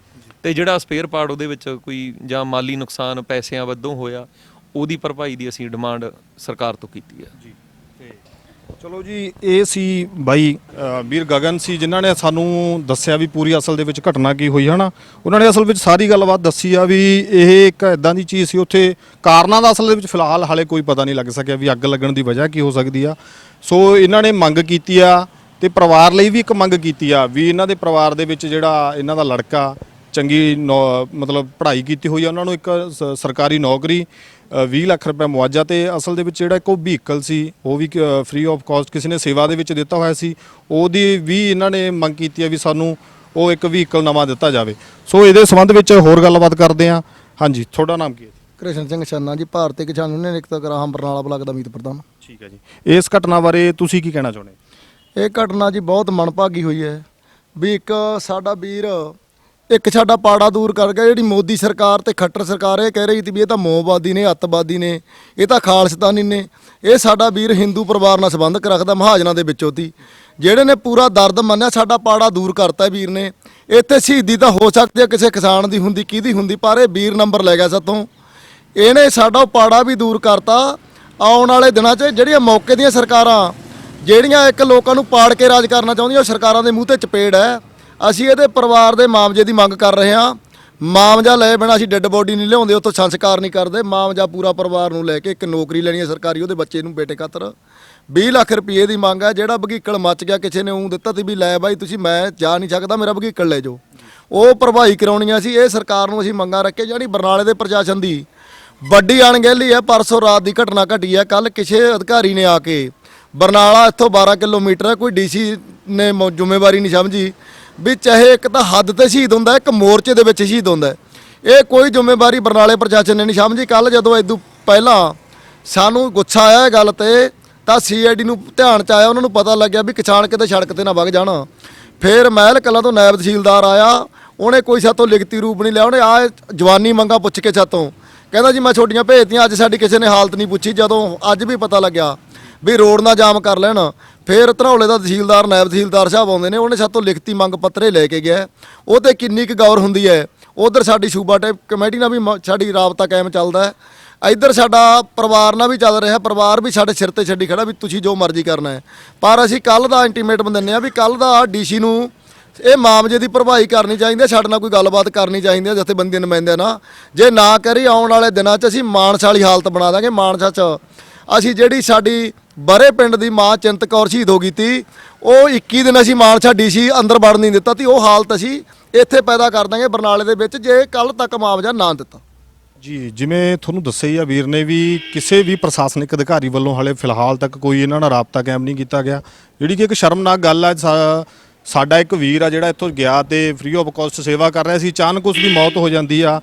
ਤੇ ਜਿਹੜਾ ਸਪੇਅਰ ਪਾਰਟ ਉਹਦੇ ਵਿੱਚ ਕੋਈ ਜਾਂ ਮਾਲੀ ਨੁਕਸਾਨ ਪੈਸਿਆਂ ਵੱਧੋਂ ਹੋਇਆ ਉਹਦੀ ਭਰਪਾਈ ਦੀ ਅਸੀਂ ਡਿਮਾਂਡ ਸਰਕਾਰ ਤੋਂ ਕੀਤੀ ਹੈ। ਚਲੋ ਜੀ, ਇਹ ਸੀ ਬਾਈ ਵੀਰ ਗਗਨ ਸੀ ਜਿਨ੍ਹਾਂ ਨੇ ਸਾਨੂੰ ਦੱਸਿਆ ਵੀ ਪੂਰੀ ਅਸਲ ਦੇ ਵਿੱਚ ਘਟਨਾ ਕੀ ਹੋਈ ਹੈ ਨਾ। ਉਹਨਾਂ ਨੇ ਅਸਲ ਵਿੱਚ ਸਾਰੀ ਗੱਲਬਾਤ ਦੱਸੀ ਆ ਵੀ ਇਹ ਇੱਕ ਇਦਾਂ ਦੀ ਚੀਜ਼ ਸੀ, ਉੱਥੇ ਕਾਰਨਾਂ ਦਾ ਅਸਲ ਦੇ ਵਿੱਚ ਫਿਲਹਾਲ ਹਾਲੇ ਕੋਈ ਪਤਾ ਨਹੀਂ ਲੱਗ ਸਕਿਆ ਵੀ ਅੱਗ ਲੱਗਣ ਦੀ ਵਜ੍ਹਾ ਕੀ ਹੋ ਸਕਦੀ ਆ। ਸੋ ਇਹਨਾਂ ਨੇ ਮੰਗ ਕੀਤੀ ਆ ਤੇ ਪਰਿਵਾਰ ਲਈ ਵੀ ਇੱਕ ਮੰਗ ਕੀਤੀ ਆ ਵੀ ਇਹਨਾਂ ਦੇ ਪਰਿਵਾਰ ਦੇ ਵਿੱਚ ਜਿਹੜਾ ਇਹਨਾਂ ਦਾ ਲੜਕਾ ਚੰਗੀ ਮਤਲਬ ਪੜ੍ਹਾਈ ਕੀਤੀ ਹੋਈ ਆ, ਉਹਨਾਂ ਨੂੰ ਇੱਕ ਸਰਕਾਰੀ ਨੌਕਰੀ, 20 ਲੱਖ ਰੁਪਏ ਮੁਆਵਜ਼ਾ, ਤੇ ਅਸਲ ਦੇ ਵਿੱਚ ਜਿਹੜਾ ਇੱਕ ਉਹ ਵਹੀਕਲ ਸੀ ਉਹ ਵੀ ਫ੍ਰੀ ਆਫ ਕਾਸਟ ਕਿਸੇ ਨੇ ਸੇਵਾ ਦੇ ਵਿੱਚ ਦਿੱਤਾ ਹੋਇਆ ਸੀ, ਉਹਦੀ ਵੀ ਇਹਨਾਂ ਨੇ ਮੰਗ ਕੀਤੀ ਹੈ ਵੀ ਸਾਨੂੰ ਉਹ ਇੱਕ ਵਹੀਕਲ ਨਵਾਂ ਦਿੱਤਾ ਜਾਵੇ। ਸੋ ਇਹਦੇ ਸੰਬੰਧ ਵਿੱਚ ਹੋਰ ਗੱਲਬਾਤ ਕਰਦੇ ਹਾਂ। ਹਾਂਜੀ, ਤੁਹਾਡਾ ਨਾਮ ਕੀ ਹੈ? ਕ੍ਰਿਸ਼ਨ ਸਿੰਘ ਛੰਨਾ ਜੀ, ਭਾਰਤੀ ਕਿਸਾਨ ਯੂਨੀਅਨ ਏਕਤਾ ਗ੍ਰਾਮ ਬਰਨਾਲਾ ਬਲਾਕ ਦਾ ਮੀਤ ਪ੍ਰਧਾਨ। ਠੀਕ ਹੈ ਜੀ, ਇਸ ਘਟਨਾ ਬਾਰੇ ਤੁਸੀਂ ਕੀ ਕਹਿਣਾ ਚਾਹੁੰਦੇ? ਇਹ ਘਟਨਾ ਜੀ ਬਹੁਤ ਮੰਦਭਾਗੀ ਹੋਈ ਹੈ ਵੀ ਇੱਕ ਸਾਡਾ ਵੀਰ ਇੱਕ ਸਾਡਾ ਪਾੜਾ ਦੂਰ ਕਰ ਗਿਆ। ਜਿਹੜੀ ਮੋਦੀ ਸਰਕਾਰ ਤੇ ਖੱਟਰ ਸਰਕਾਰ ਇਹ ਕਹਿ ਰਹੀ ਸੀ ਵੀ ਇਹ ਤਾਂ ਮੋਹਵਾਦੀ ਨੇ, ਅੱਤਵਾਦੀ ਨੇ, ਇਹ ਤਾਂ ਖਾਲਿਸਤਾਨੀ ਨੇ। ਇਹ ਸਾਡਾ ਵੀਰ ਹਿੰਦੂ ਪਰਿਵਾਰ ਨਾਲ ਸੰਬੰਧ ਰੱਖਦਾ, ਮਹਾਜਨਾਂ ਦੇ ਵਿੱਚੋਂ ਸੀ, ਜਿਹੜੇ ਨੇ ਪੂਰਾ ਦਰਦ ਮੰਨਿਆ, ਸਾਡਾ ਪਾੜਾ ਦੂਰ ਕਰਤਾ ਵੀਰ ਨੇ। ਇੱਥੇ ਸ਼ਹੀਦੀ ਤਾਂ ਹੋ ਸਕਦੀ ਹੈ ਕਿਸੇ ਕਿਸਾਨ ਦੀ ਹੁੰਦੀ, ਕਿਹਦੀ ਹੁੰਦੀ, ਪਰ ਇਹ ਵੀਰ ਨੰਬਰ ਲੈ ਗਿਆ ਸਾਤੋਂ। ਇਹਨੇ ਸਾਡਾ ਪਾੜਾ ਵੀ ਦੂਰ ਕਰਤਾ। ਆਉਣ ਵਾਲੇ ਦਿਨਾਂ 'ਚ ਜਿਹੜੀਆਂ ਮੌਕੇ ਦੀਆਂ ਸਰਕਾਰਾਂ ਜਿਹੜੀਆਂ ਇੱਕ ਲੋਕਾਂ ਨੂੰ ਪਾੜ ਕੇ ਰਾਜ ਕਰਨਾ ਚਾਹੁੰਦੀਆਂ, ਉਹ ਸਰਕਾਰਾਂ ਦੇ ਮੂੰਹ ਤੇ ਚਪੇੜ ਹੈ। ਅਸੀਂ ਇਹਦੇ ਪਰਿਵਾਰ ਦੇ ਮੁਆਵਜ਼ੇ ਦੀ ਮੰਗ ਕਰ ਰਹੇ ਹਾਂ। ਮੁਆਵਜ਼ਾ ਲਏ ਬਿਨਾਂ ਅਸੀਂ ਡੈੱਡ ਬੋਡੀ ਨਹੀਂ ਲਿਆਉਂਦੇ, ਉੱਥੋਂ ਸੰਸਕਾਰ ਨਹੀਂ ਕਰਦੇ। ਮੁਆਵਜ਼ਾ ਪੂਰਾ ਪਰਿਵਾਰ ਨੂੰ ਲੈ ਕੇ ਇੱਕ ਨੌਕਰੀ ਲੈਣੀ ਹੈ ਸਰਕਾਰੀ ਉਹਦੇ ਬੱਚੇ ਨੂੰ, ਬੇਟੇ ਖਾਤਰ 20 ਲੱਖ ਰੁਪਏ ਦੀ ਮੰਗ ਹੈ। ਜਿਹੜਾ ਵਹੀਕਲ ਮੱਚ ਗਿਆ ਕਿਸੇ ਨੇ ਉਹ ਦਿੱਤਾ ਸੀ ਵੀ ਲੈ ਬਾਈ ਤੁਸੀਂ, ਮੈਂ ਜਾ ਨਹੀਂ ਸਕਦਾ, ਮੇਰਾ ਵਹੀਕਲ ਲੈ ਜਾਓ, ਉਹ ਭਰਵਾਈ ਕਰਾਉਣੀਆਂ ਸੀ। ਇਹ ਸਰਕਾਰ ਨੂੰ ਅਸੀਂ ਮੰਗਾਂ ਰੱਖੇ। ਜਿਹੜੀ ਬਰਨਾਲੇ ਦੇ ਪ੍ਰਸ਼ਾਸਨ ਦੀ ਵੱਡੀ ਅਣਗਹਿਲੀ ਹੈ। ਪਰਸੋਂ ਰਾਤ ਦੀ ਘਟਨਾ ਘਟੀ ਹੈ। ਕੱਲ ਕਿਸੇ ਅਧਿਕਾਰੀ ਨੇ ਆ ਕੇ ਬਰਨਾਲਾ ਇੱਥੋਂ 12 ਕਿਲੋਮੀਟਰ ਹੈ, ਕੋਈ ਡੀਸੀ ਨੇ ਜ਼ਿੰਮੇਵਾਰੀ ਨਹੀਂ ਸਮਝੀ ਵੀ ਚਾਹੇ ਇੱਕ ਤਾਂ ਹੱਦ ਤੇ ਸ਼ਹੀਦ ਹੁੰਦਾ, ਇੱਕ ਮੋਰਚੇ ਦੇ ਵਿੱਚ ਸ਼ਹੀਦ ਹੁੰਦਾ। ਇਹ ਕੋਈ ਜ਼ਿੰਮੇਵਾਰੀ ਬਰਨਾਲੇ ਪ੍ਰਸ਼ਾਸਨ ਨੇ ਨਹੀਂ ਸਮਝੀ। ਕੱਲ ਜਦੋਂ ਇਦੋਂ ਪਹਿਲਾਂ ਸਾਨੂੰ ਗੁੱਸਾ ਆਇਆ ਇਹ ਗੱਲ ਤੇ, ਤਾਂ ਸੀਆਈਡੀ ਨੂੰ ਧਿਆਨ 'ਚ ਆਇਆ, ਉਹਨਾਂ ਨੂੰ ਪਤਾ ਲੱਗਿਆ ਵੀ ਕਿਸਾਨ ਕਿਤੇ ਸੜਕ ਤੇ ਨਾ ਵਗ ਜਾਣ। ਫਿਰ ਮਹਿਲ ਕਲਾਂ ਤੋਂ ਨਾਇਬ ਤਹਿਸੀਲਦਾਰ ਆਇਆ, ਉਹਨੇ ਕੋਈ ਸਾਤੋਂ ਲਿਖਤੀ ਰੂਪ ਨਹੀਂ ਲਿਆ। ਉਹਨੇ ਆ ਜਵਾਨੀ ਮੰਗਾ ਪੁੱਛ ਕੇ ਸਾਤੋਂ ਕਹਿੰਦਾ ਜੀ ਮੈਂ ਛੋਟੀਆਂ ਭੇਜਤੀਆਂ, ਅੱਜ ਸਾਡੀ ਕਿਸੇ ਨੇ ਹਾਲਤ ਨਹੀਂ ਪੁੱਛੀ। ਜਦੋਂ ਅੱਜ ਵੀ ਪਤਾ ਲੱਗਿਆ ਵੀ ਰੋਡ ਨਾ ਜਾਮ ਕਰ ਲੈਣ, ਫਿਰ ਧਰੌਲੇ ਦਾ ਤਹਿਸੀਲਦਾਰ ਨਾਇਬ ਤਹਿਸੀਲਦਾਰ ਸਾਹਿਬ ਆਉਂਦੇ ਨੇ, ਉਹਨੇ ਸਾਤੋਂ ਲਿਖਤੀ ਮੰਗ ਪੱਤਰੇ ਲੈ ਕੇ ਗਿਆ। ਉਹ 'ਤੇ ਕਿੰਨੀ ਕੁ ਗੌਰ ਹੁੰਦੀ ਹੈ। ਉਧਰ ਸਾਡੀ ਸੂਬਾ ਟੈਪ ਕਮੇਟੀ ਨਾਲ ਵੀ ਸਾਡੀ ਰਾਬਤਾ ਕਾਇਮ ਚੱਲਦਾ ਹੈ, ਇੱਧਰ ਸਾਡਾ ਪਰਿਵਾਰ ਨਾਲ ਵੀ ਚੱਲ ਰਿਹਾ। ਪਰਿਵਾਰ ਵੀ ਸਾਡੇ ਸਿਰ ਤੇ ਛੱਡੀ ਖੜਾ ਵੀ ਤੁਸੀਂ ਜੋ ਮਰਜ਼ੀ ਕਰਨਾ ਹੈ। ਪਰ ਅਸੀਂ ਕੱਲ ਦਾ ਇੰਟੀਮੇਟਮ ਦਿੰਦੇ ਹਾਂ ਵੀ ਕੱਲ ਦਾ ਡੀਸੀ ਨੂੰ ਇਹ ਮਾਮਲੇ ਦੀ ਭਰਵਾਈ ਕਰਨੀ ਚਾਹੀਦੀ ਹੈ, ਸਾਡੇ ਨਾਲ ਕੋਈ ਗੱਲਬਾਤ ਕਰਨੀ ਚਾਹੀਦੀ ਹੈ ਜਥੇਬੰਦੀ ਨੁਮਾਇੰਦਿਆਂ ਨਾਲ। ਜੇ ਨਾ ਕਰੀ ਆਉਣ ਵਾਲੇ ਦਿਨਾਂ 'ਚ ਅਸੀਂ ਮਾਨਸਾ ਵਾਲੀ ਹਾਲਤ ਬਣਾ ਦਾਂਗੇ। ਮਾਨਸਾ 'ਚ ਅਸੀਂ ਜਿਹੜੀ ਸਾਡੀ ਬਰੇ ਪਿੰਡ ਦੀ ਮਾਂ ਚਿੰਤ ਕੌਰ ਸ਼ਹੀਦ ਹੋ ਗਈ ਤੀ, ਉਹ 21 ਦਿਨ ਅਸੀਂ ਮਾਨਸਾ ਡੀਸੀ ਅੰਦਰ ਵੜਨ ਨਹੀਂ ਦਿੱਤਾ ਤੀ। ਉਹ ਹਾਲਤ ਅਸੀਂ ਇੱਥੇ ਪੈਦਾ ਕਰ ਦਾਂਗੇ ਬਰਨਾਲੇ ਦੇ ਵਿੱਚ ਜੇ ਕੱਲ ਤੱਕ ਮੁਆਵਜ਼ਾ ਨਾ ਦਿੱਤਾ। ਜੀ, ਜਿਵੇਂ ਤੁਹਾਨੂੰ ਦੱਸਿਆ ਹੀ ਆ ਵੀਰ ਨੇ ਵੀ ਕਿਸੇ ਵੀ ਪ੍ਰਸ਼ਾਸਨਿਕ ਅਧਿਕਾਰੀ ਵੱਲੋਂ ਹਾਲੇ ਫਿਲਹਾਲ ਤੱਕ ਕੋਈ ਇਹਨਾਂ ਨਾਲ ਰਾਬਤਾ ਕਾਇਮ ਨਹੀਂ ਕੀਤਾ ਗਿਆ, ਜਿਹੜੀ ਕਿ ਇੱਕ ਸ਼ਰਮਨਾਕ ਗੱਲ ਹੈ। ਸਾਡਾ ਇੱਕ ਵੀਰ ਆ ਜਿਹੜਾ ਇੱਥੋਂ ਗਿਆ ਤੇ ਫ੍ਰੀ ਆਫ ਕਾਸਟ ਸੇਵਾ ਕਰ ਰਿਹਾ ਸੀ, ਅਚਾਨਕ ਉਸ ਦੀ ਮੌਤ ਹੋ ਜਾਂਦੀ ਆ।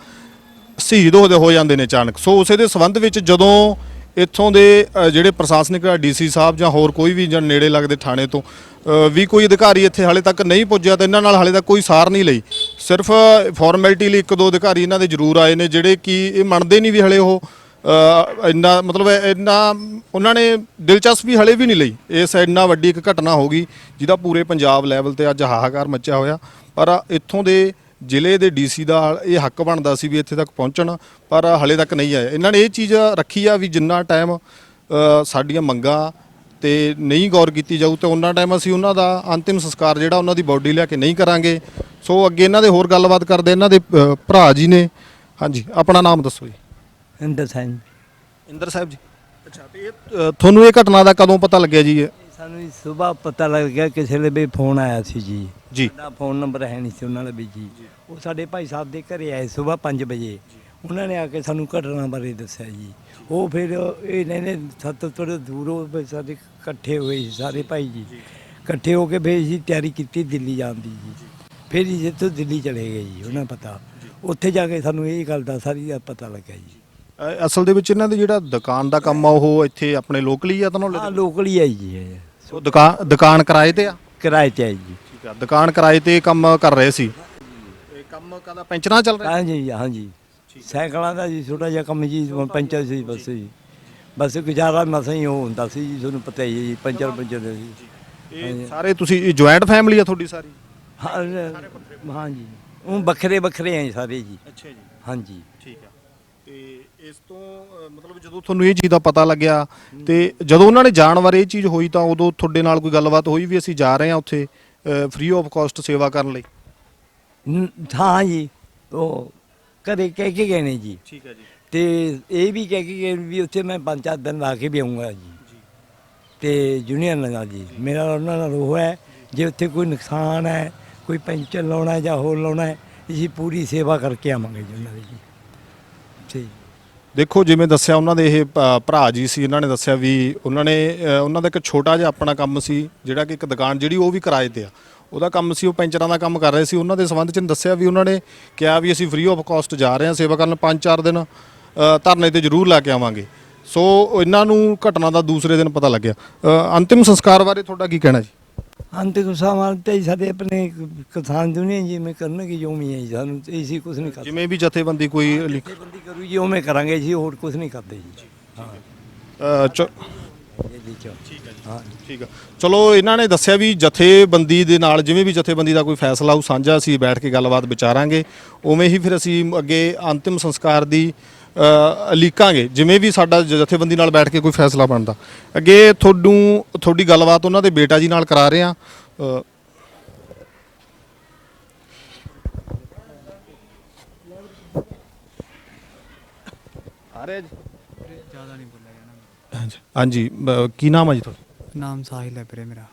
ਸ਼ਹੀਦ ਹੋ ਜਾਂਦੇ ਨੇ ਅਚਾਨਕ। ਸੋ ਉਸੇ ਦੇ ਸੰਬੰਧ ਵਿੱਚ ਜਦੋਂ ਇੱਥੋਂ ਦੇ ਜਿਹੜੇ ਪ੍ਰਸ਼ਾਸਨਿਕ ਡੀਸੀ ਸਾਹਿਬ ਜਾਂ ਹੋਰ ਕੋਈ ਵੀ ਜਾਂ ਨੇੜੇ ਲੱਗਦੇ ਥਾਣੇ ਤੋਂ ਵੀ ਕੋਈ ਅਧਿਕਾਰੀ ਇੱਥੇ ਹਾਲੇ ਤੱਕ ਨਹੀਂ ਪੁੱਜਿਆ ਤਾਂ ਇਹਨਾਂ ਨਾਲ ਹਾਲੇ ਤੱਕ ਕੋਈ ਸਾਰ ਨਹੀਂ ਲਈ। ਸਿਰਫ ਫਾਰਮੈਲਿਟੀ ਲਈ 1-2 ਅਧਿਕਾਰੀ ਇਹਨਾਂ ਦੇ ਜ਼ਰੂਰ ਆਏ ਨੇ, ਜਿਹੜੇ ਕਿ ਇਹ ਮੰਨਦੇ ਨਹੀਂ ਵੀ ਹਲੇ ਉਹ ਇੰਨਾ ਮਤਲਬ ਇੰਨਾ ਉਹਨਾਂ ਨੇ ਦਿਲਚਸਪੀ ਹਲੇ ਵੀ ਨਹੀਂ ਲਈ। ਇਸ ਇੰਨਾ ਵੱਡੀ ਇੱਕ ਘਟਨਾ ਹੋ ਗਈ ਜਿਹਦਾ ਪੂਰੇ ਪੰਜਾਬ ਲੈਵਲ ਤੇ ਅੱਜ ਹਾਹਾਕਾਰ ਮੱਚਿਆ ਹੋਇਆ। ਪਰ ਇੱਥੋਂ ਦੇ ਜ਼ਿਲ੍ਹੇ ਦੇ ਡੀਸੀ ਦਾ ਇਹ ਹੱਕ ਬਣਦਾ ਸੀ ਵੀ ਇੱਥੇ ਤੱਕ ਪਹੁੰਚਣ, ਪਰ ਹਲੇ ਤੱਕ ਨਹੀਂ ਆਏ। ਇਹਨਾਂ ਨੇ ਇਹ ਚੀਜ਼ ਰੱਖੀ ਆ ਵੀ ਜਿੰਨਾ ਟਾਈਮ ਸਾਡੀਆਂ ਮੰਗਾਂ ਤੇ ਨਹੀਂ ਗੌਰ ਕੀਤੀ ਜਾਊ ਤੇ ਉਹਨਾਂ ਟਾਈਮ ਅਸੀਂ ਉਹਨਾਂ ਦਾ ਅੰਤਿਮ ਸੰਸਕਾਰ ਜਿਹੜਾ ਉਹਨਾਂ ਦੀ ਬਾਡੀ ਲਿਆ ਕੇ ਨਹੀਂ ਕਰਾਂਗੇ। ਸੋ ਅੱਗੇ ਇਹਨਾਂ ਦੇ ਹੋਰ ਗੱਲਬਾਤ ਕਰਦੇ, ਇਹਨਾਂ ਦੇ ਭਰਾ ਜੀ ਨੇ। ਹਾਂਜੀ, ਆਪਣਾ ਨਾਮ ਦੱਸੋ ਜੀ। ਇੰਦਰ ਸਿੰਘ। ਇੰਦਰ ਸਾਹਿਬ ਜੀ, ਅੱਛਾ। ਤੇ ਇਹ ਤੁਹਾਨੂੰ ਇਹ ਘਟਨਾ ਦਾ ਕਦੋਂ ਪਤਾ ਲੱਗਿਆ ਜੀ? ਸਾਨੂੰ ਸਵੇਰ ਪਤਾ ਲੱਗ ਗਿਆ, ਕਿਸੇ ਵੇਲੇ ਵੀ ਫੋਨ ਆਇਆ ਸੀ ਜੀ। ਜੀ। ਸਾਡਾ ਫੋਨ ਨੰਬਰ ਹੈ ਨਹੀਂ ਸੀ ਉਹਨਾਂ ਦਾ ਵੀ ਜੀ। ਉਹ ਸਾਡੇ ਭਾਈ ਸਾਹਿਬ ਦੇ ਘਰੇ ਆਏ ਸਵੇਰ 5 ਵਜੇ। ਉਹਨਾਂ ਨੇ ਆ ਕੇ ਸਾਨੂੰ ਘਟਨਾ ਬਾਰੇ ਦੱਸਿਆ ਜੀ। ਉਹ ਫਿਰ ਇਹਨਾਂ ਨੇ ਸਾਤੋਂ ਥੋੜ੍ਹੇ ਦੂਰੋਂ ਵੀ ਸਾਡੇ ਇਕੱਠੇ ਹੋਏ ਸੀ ਸਾਰੇ ਭਾਈ ਜੀ। ਇਕੱਠੇ ਹੋ ਕੇ ਫਿਰ ਅਸੀਂ ਤਿਆਰੀ ਕੀਤੀ ਦਿੱਲੀ ਜਾਣ ਦੀ ਜੀ। ਫਿਰ ਜੀ ਇੱਥੋਂ ਦਿੱਲੀ ਚਲੇ ਗਏ ਜੀ। ਉਹਨਾਂ ਪਤਾ ਉੱਥੇ ਜਾ ਕੇ ਸਾਨੂੰ ਇਹ ਗੱਲ ਦਾ ਸਾਰੀ ਦਾ ਪਤਾ ਲੱਗਿਆ ਜੀ। ਅਸਲ ਦੇ ਵਿੱਚ ਇਹਨਾਂ ਦੇ ਜਿਹੜਾ ਦੁਕਾਨ ਦਾ ਕੰਮ ਆ ਉਹ ਇੱਥੇ ਆਪਣੇ ਲੋਕਲੀ ਆ ਤਾਂ ਹਾਂ, ਲੋਕਲ ਹੀ ਆਈ ਜੀ ਇਹ। ਸੋ ਦੁਕਾਨ ਕਿਰਾਏ ਤੇ ਆ? ਕਿਰਾਏ ਤੇ ਆਈ ਜੀ। ਠੀਕ ਆ, ਦੁਕਾਨ ਕਿਰਾਏ ਤੇ ਕੰਮ ਕਰ ਰਹੇ ਸੀ। ਇਹ ਕੰਮ ਕਾਹਦਾ, ਪੈਂਚਰਾਂ ਚੱਲ ਰਿਹਾ? ਹਾਂਜੀ ਹਾਂਜੀ, ਸਾਈਕਲਾਂ ਦਾ ਜੀ ਛੋਟਾ ਜਿਹਾ ਕੰਮ ਜੀ, ਪੰਚਰ ਸੀ ਬਸ ਜੀ। ਬਸ ਗੁਜ਼ਾਰਾ ਮਸਾਂ ਹੀ ਉਹ ਹੁੰਦਾ ਸੀ ਜੀ, ਤੁਹਾਨੂੰ ਪਤਾ ਹੀ ਹੈ ਜੀ। ਪੰਚਰ ਦੇ ਸੀ। ਇਹ ਸਾਰੇ ਤੁਸੀਂ ਜੁਆਇੰਟ ਫੈਮਿਲੀ ਆ ਤੁਹਾਡੀ ਸਾਰੀ? ਹਾਂ ਜੀ, ਉਹ ਵੱਖਰੇ ਵੱਖਰੇ ਆ ਸਾਰੇ ਜੀ। ਅੱਛਾ ਜੀ, ਹਾਂਜੀ ਠੀਕ ਆ। ਤੇ ਇਸ ਤੋਂ ਮਤਲਬ ਜਦੋਂ ਤੁਹਾਨੂੰ ਇਹ ਚੀਜ਼ ਦਾ ਪਤਾ ਲੱਗਿਆ ਤੇ ਜਦੋਂ ਉਹਨਾਂ ਨੇ ਜਾਣ ਬਾਰੇ ਇਹ ਚੀਜ਼ ਹੋਈ ਤਾਂ ਉਦੋਂ ਤੁਹਾਡੇ ਨਾਲ ਕੋਈ ਗੱਲਬਾਤ ਹੋਈ ਵੀ ਅਸੀਂ ਜਾ ਰਹੇ ਹਾਂ ਉੱਥੇ ਫ੍ਰੀ ਆਫ ਕਾਸਟ ਸੇਵਾ ਕਰਨ ਲਈ? ਹਾਂ ਜੀ, ਉਹ ਘਰੇ ਕਹਿ ਕੇ ਗਏ ਨੇ ਜੀ। ਠੀਕ ਹੈ ਜੀ। ਤੇ ਇਹ ਵੀ ਕਹਿ ਕੇ ਗਏ ਵੀ ਉੱਥੇ ਮੈਂ 5-4 ਦਿਨ ਲਾ ਕੇ ਵੀ ਆਉਂਗਾ ਜੀ। ਤੇ ਯੂਨੀਅਨ ਨਾਲ ਜੀ ਮੇਰਾ ਉਹਨਾਂ ਨਾਲ ਉਹ ਹੈ, ਜੇ ਉੱਥੇ ਕੋਈ ਨੁਕਸਾਨ ਹੈ, ਕੋਈ ਪੈਂਚਰ ਲਾਉਣਾ ਜਾਂ ਹੋਰ ਲਾਉਣਾ ਹੈ, ਅਸੀਂ ਪੂਰੀ ਸੇਵਾ ਕਰਕੇ ਆਵਾਂਗੇ ਜੀ ਉਹਨਾਂ ਦੀ ਜੀ। ਠੀਕ। ਦੇਖੋ, ਜਿਵੇਂ ਦੱਸਿਆ ਉਹਨਾਂ ਦੇ ਇਹ ਭਰਾ ਜੀ ਸੀ, ਇਹਨਾਂ ਨੇ ਦੱਸਿਆ ਵੀ ਉਹਨਾਂ ਦਾ ਇੱਕ ਛੋਟਾ ਜਿਹਾ ਆਪਣਾ ਕੰਮ ਸੀ, ਜਿਹੜਾ ਕਿ ਇੱਕ ਦੁਕਾਨ ਜਿਹੜੀ ਉਹ ਵੀ ਕਿਰਾਏ ਤੇ ਆ, ਉਹਦਾ ਕੰਮ ਸੀ। ਉਹ ਪੈਂਚਰਾਂ ਦਾ ਕੰਮ ਕਰ ਰਹੇ ਸੀ। ਉਹਨਾਂ ਦੇ ਸੰਬੰਧ 'ਚ ਦੱਸਿਆ ਵੀ ਉਹਨਾਂ ਨੇ ਕਿਹਾ ਵੀ ਅਸੀਂ ਫ੍ਰੀ ਆਫ ਕਾਸਟ ਜਾ ਰਹੇ ਹਾਂ ਸੇਵਾ ਕਰਨ, 5-4 ਦਿਨ ਧਰਨੇ ਤੇ ਜ਼ਰੂਰ ਲਾ ਕੇ ਆਵਾਂਗੇ। ਸੋ ਇਹਨਾਂ ਨੂੰ ਘਟਨਾ ਦਾ ਦੂਸਰੇ ਦਿਨ ਪਤਾ ਲੱਗਿਆ। ਅੰਤਿਮ ਸੰਸਕਾਰ ਬਾਰੇ ਤੁਹਾਡਾ ਕੀ ਕਹਿਣਾ ਜੀ? ਅੰਤਿਮ ਸੰਸਕਾਰ ਤੇ ਸਾਡੇ ਆਪਣੇ ਕਿਸਾਨ ਦੁਨੀਆ ਜੀ ਮੈਂ ਕਰਨਗੇ ਜੋ ਵੀ ਹੈ ਜੀ। ਸਾਨੂੰ ਇਸੀ ਕੁਝ ਨਹੀਂ ਕਰਦੇ। ਜਿਵੇਂ ਵੀ ਜਥੇਬੰਦੀ ਕੋਈ ਜਥੇਬੰਦੀ ਕਰੂ ਜੀ ਉਵੇਂ ਕਰਾਂਗੇ ਜੀ, ਹੋਰ ਕੁਝ ਨਹੀਂ ਕਰਦੇ ਜੀ। ਹਾਂ ਹਾਂ, ਠੀਕ ਆ। ਚਲੋ, ਇਹਨਾਂ ਨੇ ਦੱਸਿਆ ਵੀ ਜਥੇਬੰਦੀ ਦੇ ਨਾਲ ਜਿਵੇਂ ਵੀ ਜਥੇਬੰਦੀ ਦਾ ਕੋਈ ਫੈਸਲਾ ਉਹ ਸਾਂਝਾ ਅਸੀਂ ਬੈਠ ਕੇ ਗੱਲਬਾਤ ਵਿਚਾਰਾਂਗੇ, ਉਵੇਂ ਹੀ ਫਿਰ ਅਸੀਂ ਅੱਗੇ ਅੰਤਿਮ ਸੰਸਕਾਰ ਦੀ ਲੀਕਾਂਗੇ, ਜਿਵੇਂ ਵੀ ਸਾਡਾ ਜਥੇਬੰਦੀ ਨਾਲ ਬੈਠ ਕੇ ਕੋਈ ਫੈਸਲਾ ਬਣਦਾ। ਅੱਗੇ ਤੁਹਾਡੀ ਗੱਲਬਾਤ ਉਹਨਾਂ ਦੇ ਬੇਟਾ ਜੀ ਨਾਲ ਕਰਾ ਰਹੇ ਹਾਂ। ਆ ਰਿਹਾ ਜੀ? ਜ਼ਿਆਦਾ ਨਹੀਂ ਬੋਲਿਆ ਜਾਣਾ। ਹਾਂਜੀ, ਕੀ ਨਾਮ ਹੈ ਜੀ ਤੁਹਾਡਾ? ਨਾਮ ਸਾਹਿਲ ਹੈ ਵੀਰੇ ਮੇਰਾ।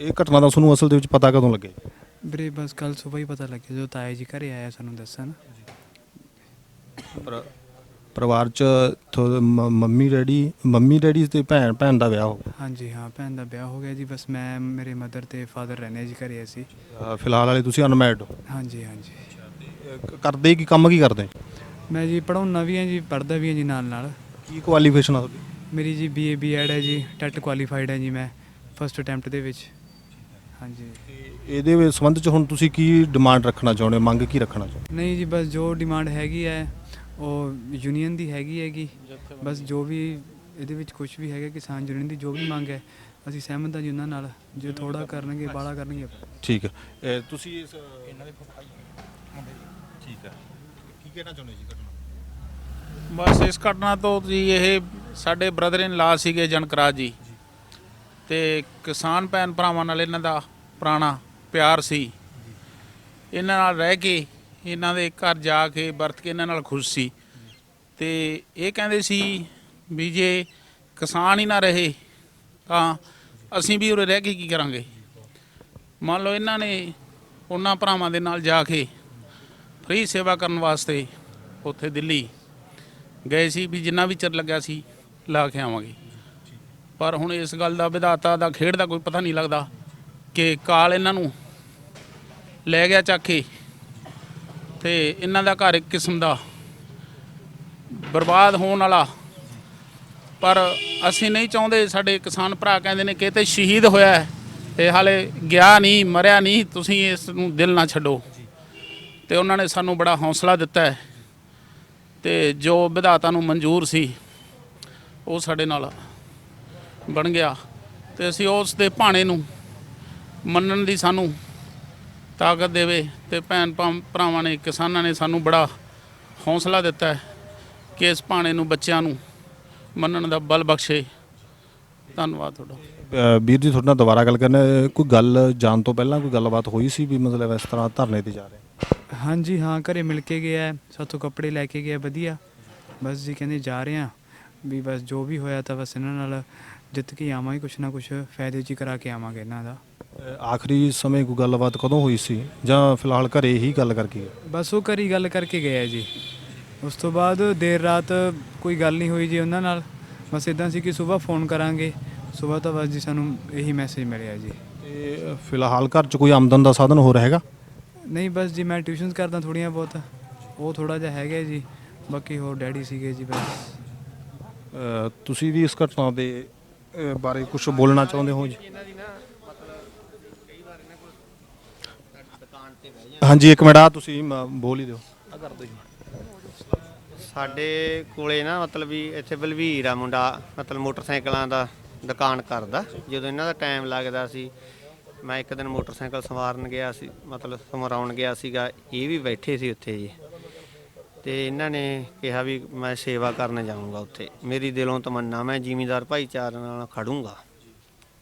ਇਹ ਘਟਨਾ ਦਾ ਤੁਹਾਨੂੰ ਅਸਲ ਦੇ ਵਿੱਚ ਪਤਾ ਕਦੋਂ ਲੱਗਿਆ? ਵੀਰੇ ਬਸ ਕੱਲ ਸਵੇਰ ਹੀ ਪਤਾ ਲੱਗਿਆ, ਜਦੋਂ ਤਾਇਆ ਜੀ ਘਰੇ ਆਇਆ ਸਾਨੂੰ ਦੱਸਣ। ਪਰਿਵਾਰ 'ਚ ਮੰਮੀ ਡੈਡੀ ਤੇ ਭੈਣ ਦਾ ਵਿਆਹ ਹੋ ਗਿਆ? ਹਾਂਜੀ ਹਾਂ, ਭੈਣ ਦਾ ਵਿਆਹ ਹੋ ਗਿਆ ਜੀ। ਬਸ ਮੈਂ, ਮੇਰੇ ਮਦਰ ਤੇ ਫਾਦਰ ਰਹਿੰਦੇ ਜੀ ਘਰੇ ਅਸੀਂ। ਫਿਲਹਾਲ ਵਾਲੇ ਤੁਸੀਂ ਅਨਮੈਰਿਡ ਹੋ? ਹਾਂਜੀ ਹਾਂਜੀ। ਕਰਦੇ ਕੀ ਕੰਮ, ਕੀ ਕਰਦੇ? ਮੈਂ ਜੀ ਪੜ੍ਹਾਉਣਾ ਵੀ ਹਾਂ ਜੀ, ਪੜ੍ਹਦਾ ਵੀ ਹਾਂ ਜੀ ਨਾਲ ਨਾਲ। ਕੀ ਕੁਆਲੀਫਿਕੇਸ਼ਨ ਆ ਤੁਹਾਡੀ? ਮੇਰੀ ਜੀ BA BEd ਹੈ ਜੀ, ਟੈਟ ਕੁਆਲੀਫਾਈਡ ਹੈ ਜੀ ਮੈਂ ਫਸਟ ਅਟੈਂਪਟ ਦੇ ਵਿੱਚ। ਹਾਂਜੀ। ਇਹਦੇ ਵਿੱਚ ਸੰਬੰਧ 'ਚ ਹੁਣ ਤੁਸੀਂ ਕੀ ਡਿਮਾਂਡ ਰੱਖਣਾ ਚਾਹੁੰਦੇ ਹੋ, ਮੰਗ ਕੀ ਰੱਖਣਾ ਚਾਹੁੰਦੇ? ਨਹੀਂ ਜੀ, ਬਸ ਜੋ ਡਿਮਾਂਡ ਹੈਗੀ ਹੈ ਉਹ ਯੂਨੀਅਨ ਦੀ ਹੈਗੀ। ਬਸ ਜੋ ਵੀ ਇਹਦੇ ਵਿੱਚ ਕੁਝ ਵੀ ਹੈਗਾ ਕਿਸਾਨ ਯੂਨੀਅਨ ਦੀ ਜੋ ਵੀ ਮੰਗ ਹੈ ਅਸੀਂ ਸਹਿਮਤ ਹਾਂ ਜੀ ਉਹਨਾਂ ਨਾਲ। ਜੇ ਥੋੜਾ ਕਰਨਗੇ ਬਾਲਾ ਕਰਨਗੇ। ਠੀਕ ਹੈ। ਤੁਸੀਂ ਇਸ ਇਹਨਾਂ ਦੇ ਠੀਕ ਹੈ, ਕੀ ਕਹਿਣਾ ਚਾਹੁੰਦੇ ਜੀ ਘਟਨਾ? ਬਸ ਇਸ ਘਟਨਾ ਤੋਂ ਜੀ, ਇਹ ਸਾਡੇ ਬ੍ਰਦਰ ਇਨ ਲਾ ਸੀਗੇ ਜਨਕਰਾਜ ਜੀ, ਤੇ ਕਿਸਾਨ ਭੈਣ ਭਰਾਵਾਂ ਨਾਲ ਇਹਨਾਂ ਦਾ ਪੁਰਾਣਾ ਪਿਆਰ ਸੀ। ਇਹਨਾਂ ਨਾਲ ਰਹਿ ਕੇ, ਇਹਨਾਂ ਦੇ ਘਰ ਜਾ ਕੇ ਵਰਤ ਕੇ ਇਹਨਾਂ ਨਾਲ ਖੁਸ਼ ਸੀ। ਤੇ ਇਹ ਕਹਿੰਦੇ ਸੀ ਵੀ ਜੇ ਕਿਸਾਨ ਹੀ ਨਾ ਰਹੇ ਤਾਂ ਅਸੀਂ ਵੀ ਉਰੇ ਰਹਿ ਕੇ ਕੀ ਕਰਾਂਗੇ। ਮੰਨ ਲਓ ਇਹਨਾਂ ਨੇ ਉਹਨਾਂ ਭਰਾਵਾਂ ਦੇ ਨਾਲ ਜਾ ਕੇ ਫ੍ਰੀ ਸੇਵਾ ਕਰਨ ਵਾਸਤੇ ਉੱਥੇ ਦਿੱਲੀ ਗਏ ਸੀ ਵੀ ਜਿੰਨਾ ਵੀ ਚਿਰ ਲੱਗਿਆ ਸੀ ਲਾ ਕੇ ਆਵਾਂਗੇ। ਪਰ ਹੁਣ ਇਸ ਗੱਲ ਦਾ ਵਿਧਾਤਾ ਦਾ ਖੇਡ ਦਾ ਕੋਈ ਪਤਾ ਨਹੀਂ ਲੱਗਦਾ ਕਿ ਕਾਲ ਇਹਨਾਂ ਨੂੰ ਲੈ ਗਿਆ ਚੱਕ ਕੇ, ਤੇ ਇਹਨਾਂ ਦਾ ਘਰ ਇੱਕ ਕਿਸਮ ਦਾ ਬਰਬਾਦ ਹੋਣ ਵਾਲਾ। ਪਰ ਅਸੀਂ ਨਹੀਂ ਚਾਹੁੰਦੇ, ਸਾਡੇ ਕਿਸਾਨ ਭਰਾ ਕਹਿੰਦੇ ਨੇ ਕਿ ਇਹ ਤੇ ਸ਼ਹੀਦ ਹੋਇਆ ਹੈ, ਇਹ ਹਾਲੇ ਗਿਆ ਨਹੀਂ, ਮਰਿਆ ਨਹੀਂ, ਤੁਸੀਂ ਇਸ ਨੂੰ ਦਿਲ ਨਾ ਛੱਡੋ। ਤੇ ਉਹਨਾਂ ਨੇ ਸਾਨੂੰ ਬੜਾ ਹੌਸਲਾ ਦਿੱਤਾ ਹੈ ਤੇ ਜੋ ਵਿਧਾਤਾ ਨੂੰ ਮਨਜ਼ੂਰ ਸੀ ਉਹ ਸਾਡੇ ਨਾਲ ਬਣ ਗਿਆ ਤੇ ਅਸੀਂ ਉਸ ਦੇ ਭਾਣੇ ਨੂੰ ਮੰਨਣ ਦੀ ਸਾਨੂੰ ਤਾਕਤ ਦੇਵੇ। ਤੇ ਭੈਣ ਭਰਾਵਾਂ ਨੇ, ਕਿਸਾਨਾਂ ਨੇ ਸਾਨੂੰ ਬੜਾ ਹੌਸਲਾ ਦਿੱਤਾ ਹੈ ਕਿ ਇਸ ਭਾਣੇ ਨੂੰ, ਬੱਚਿਆਂ ਨੂੰ ਮੰਨਣ ਦਾ ਬਲ ਬਖਸ਼ੇ। ਧੰਨਵਾਦ ਤੁਹਾਡਾ। ਵੀਰ ਜੀ ਤੁਹਾਡੇ ਨਾਲ ਦੁਬਾਰਾ ਗੱਲ ਕਰਨਾ, ਕੋਈ ਗੱਲ ਜਾਣ ਤੋਂ ਪਹਿਲਾਂ ਕੋਈ ਗੱਲਬਾਤ ਹੋਈ ਸੀ ਵੀ ਮਤਲਬ ਇਸ ਤਰ੍ਹਾਂ ਧਰਨੇ ਤੇ ਜਾ ਰਹੇ? ਹਾਂਜੀ ਹਾਂ, ਘਰੇ ਮਿਲ ਕੇ ਗਿਆ, ਸਾਥੋਂ ਕੱਪੜੇ ਲੈ ਕੇ ਗਿਆ ਵਧੀਆ। ਬਸ ਜੀ ਕਹਿੰਦੇ ਜਾ ਰਹੇ ਹਾਂ ਵੀ ਬਸ ਜੋ ਵੀ ਹੋਇਆ ਤਾਂ ਬਸ ਇਹਨਾਂ ਨਾਲ ਜਿੱਤ ਕੇ ਆਵਾਂਗੇ, ਕੁਛ ਨਾ ਕੁਛ ਫਾਇਦੇ 'ਚ ਹੀ ਕਰਾ ਕੇ ਆਵਾਂਗੇ ਇਹਨਾਂ ਦਾ। ਆਖਰੀ ਸਮੇਂ ਕੋਈ ਗੱਲਬਾਤ ਕਦੋਂ ਹੋਈ ਸੀ ਜਾਂ ਫਿਲਹਾਲ ਘਰੇ ਹੀ ਗੱਲ ਕਰਕੇ ਗਏ? ਬਸ ਉਹ ਘਰੀ ਗੱਲ ਕਰਕੇ ਗਿਆ ਜੀ। ਉਸ ਤੋਂ ਬਾਅਦ ਦੇਰ ਰਾਤ ਕੋਈ ਗੱਲ ਨਹੀਂ ਹੋਈ ਜੀ ਉਹਨਾਂ ਨਾਲ। ਬਸ ਇਦਾਂ ਸੀ ਕਿ ਸਵੇਰ ਫੋਨ ਕਰਾਂਗੇ, ਸਵੇਰ ਤਾਂ ਬਸ ਜੀ ਸਾਨੂੰ ਇਹੀ ਮੈਸੇਜ ਮਿਲਿਆ ਜੀ। ਤੇ ਫਿਲਹਾਲ ਘਰ 'ਚ ਕੋਈ ਆਮਦਨ ਦਾ ਸਾਧਨ ਹੋਰ ਹੈਗਾ? ਨਹੀਂ ਬਸ ਜੀ ਮੈਂ ਟਿਊਸ਼ਨਸ ਕਰਦਾ ਥੋੜ੍ਹੀਆਂ ਬਹੁਤ, ਉਹ ਥੋੜ੍ਹਾ ਜਿਹਾ ਹੈਗਾ ਜੀ। ਬਾਕੀ ਹੋਰ ਡੈਡੀ ਸੀਗੇ ਜੀ ਬਸ। ਤੁਸੀਂ ਵੀ ਇਸ ਘਟਨਾ ਦੇ ਬਾਰੇ ਕੁਝ ਬੋਲਣਾ ਚਾਹੁੰਦੇ ਹੋ ਜੀ? ਹਾਂਜੀ ਇੱਕ ਮਿੰਟ, ਤੁਸੀਂ ਬੋਲ ਹੀ ਦਿਓ। ਸਾਡੇ ਕੋਲੇ ਨਾ ਮਤਲਬ ਵੀ ਇੱਥੇ ਬਲਵੀਰ ਆ ਮੁੰਡਾ, ਮਤਲਬ ਮੋਟਰਸਾਈਕਲਾਂ ਦਾ ਦੁਕਾਨ ਕਰਦਾ। ਜਦੋਂ ਇਹਨਾਂ ਦਾ ਟਾਈਮ ਲੱਗਦਾ ਸੀ, ਮੈਂ ਇੱਕ ਦਿਨ ਮੋਟਰਸਾਈਕਲ ਸੰਵਾਰਨ ਗਿਆ ਸੀ, ਮਤਲਬ ਸੰਵਰਾਉਣ ਗਿਆ ਸੀਗਾ, ਇਹ ਵੀ ਬੈਠੇ ਸੀ ਉੱਥੇ ਜੀ। ਤੇ ਇਹਨਾਂ ਨੇ ਕਿਹਾ ਵੀ ਮੈਂ ਸੇਵਾ ਕਰਨ ਜਾਊਂਗਾ ਉੱਥੇ। ਮੇਰੀ ਦਿਲੋਂ ਤਮੰਨਾ, ਮੈਂ ਜ਼ਿਮੀਂਦਾਰ ਭਾਈਚਾਰੇ ਨਾਲ ਖੜੂੰਗਾ।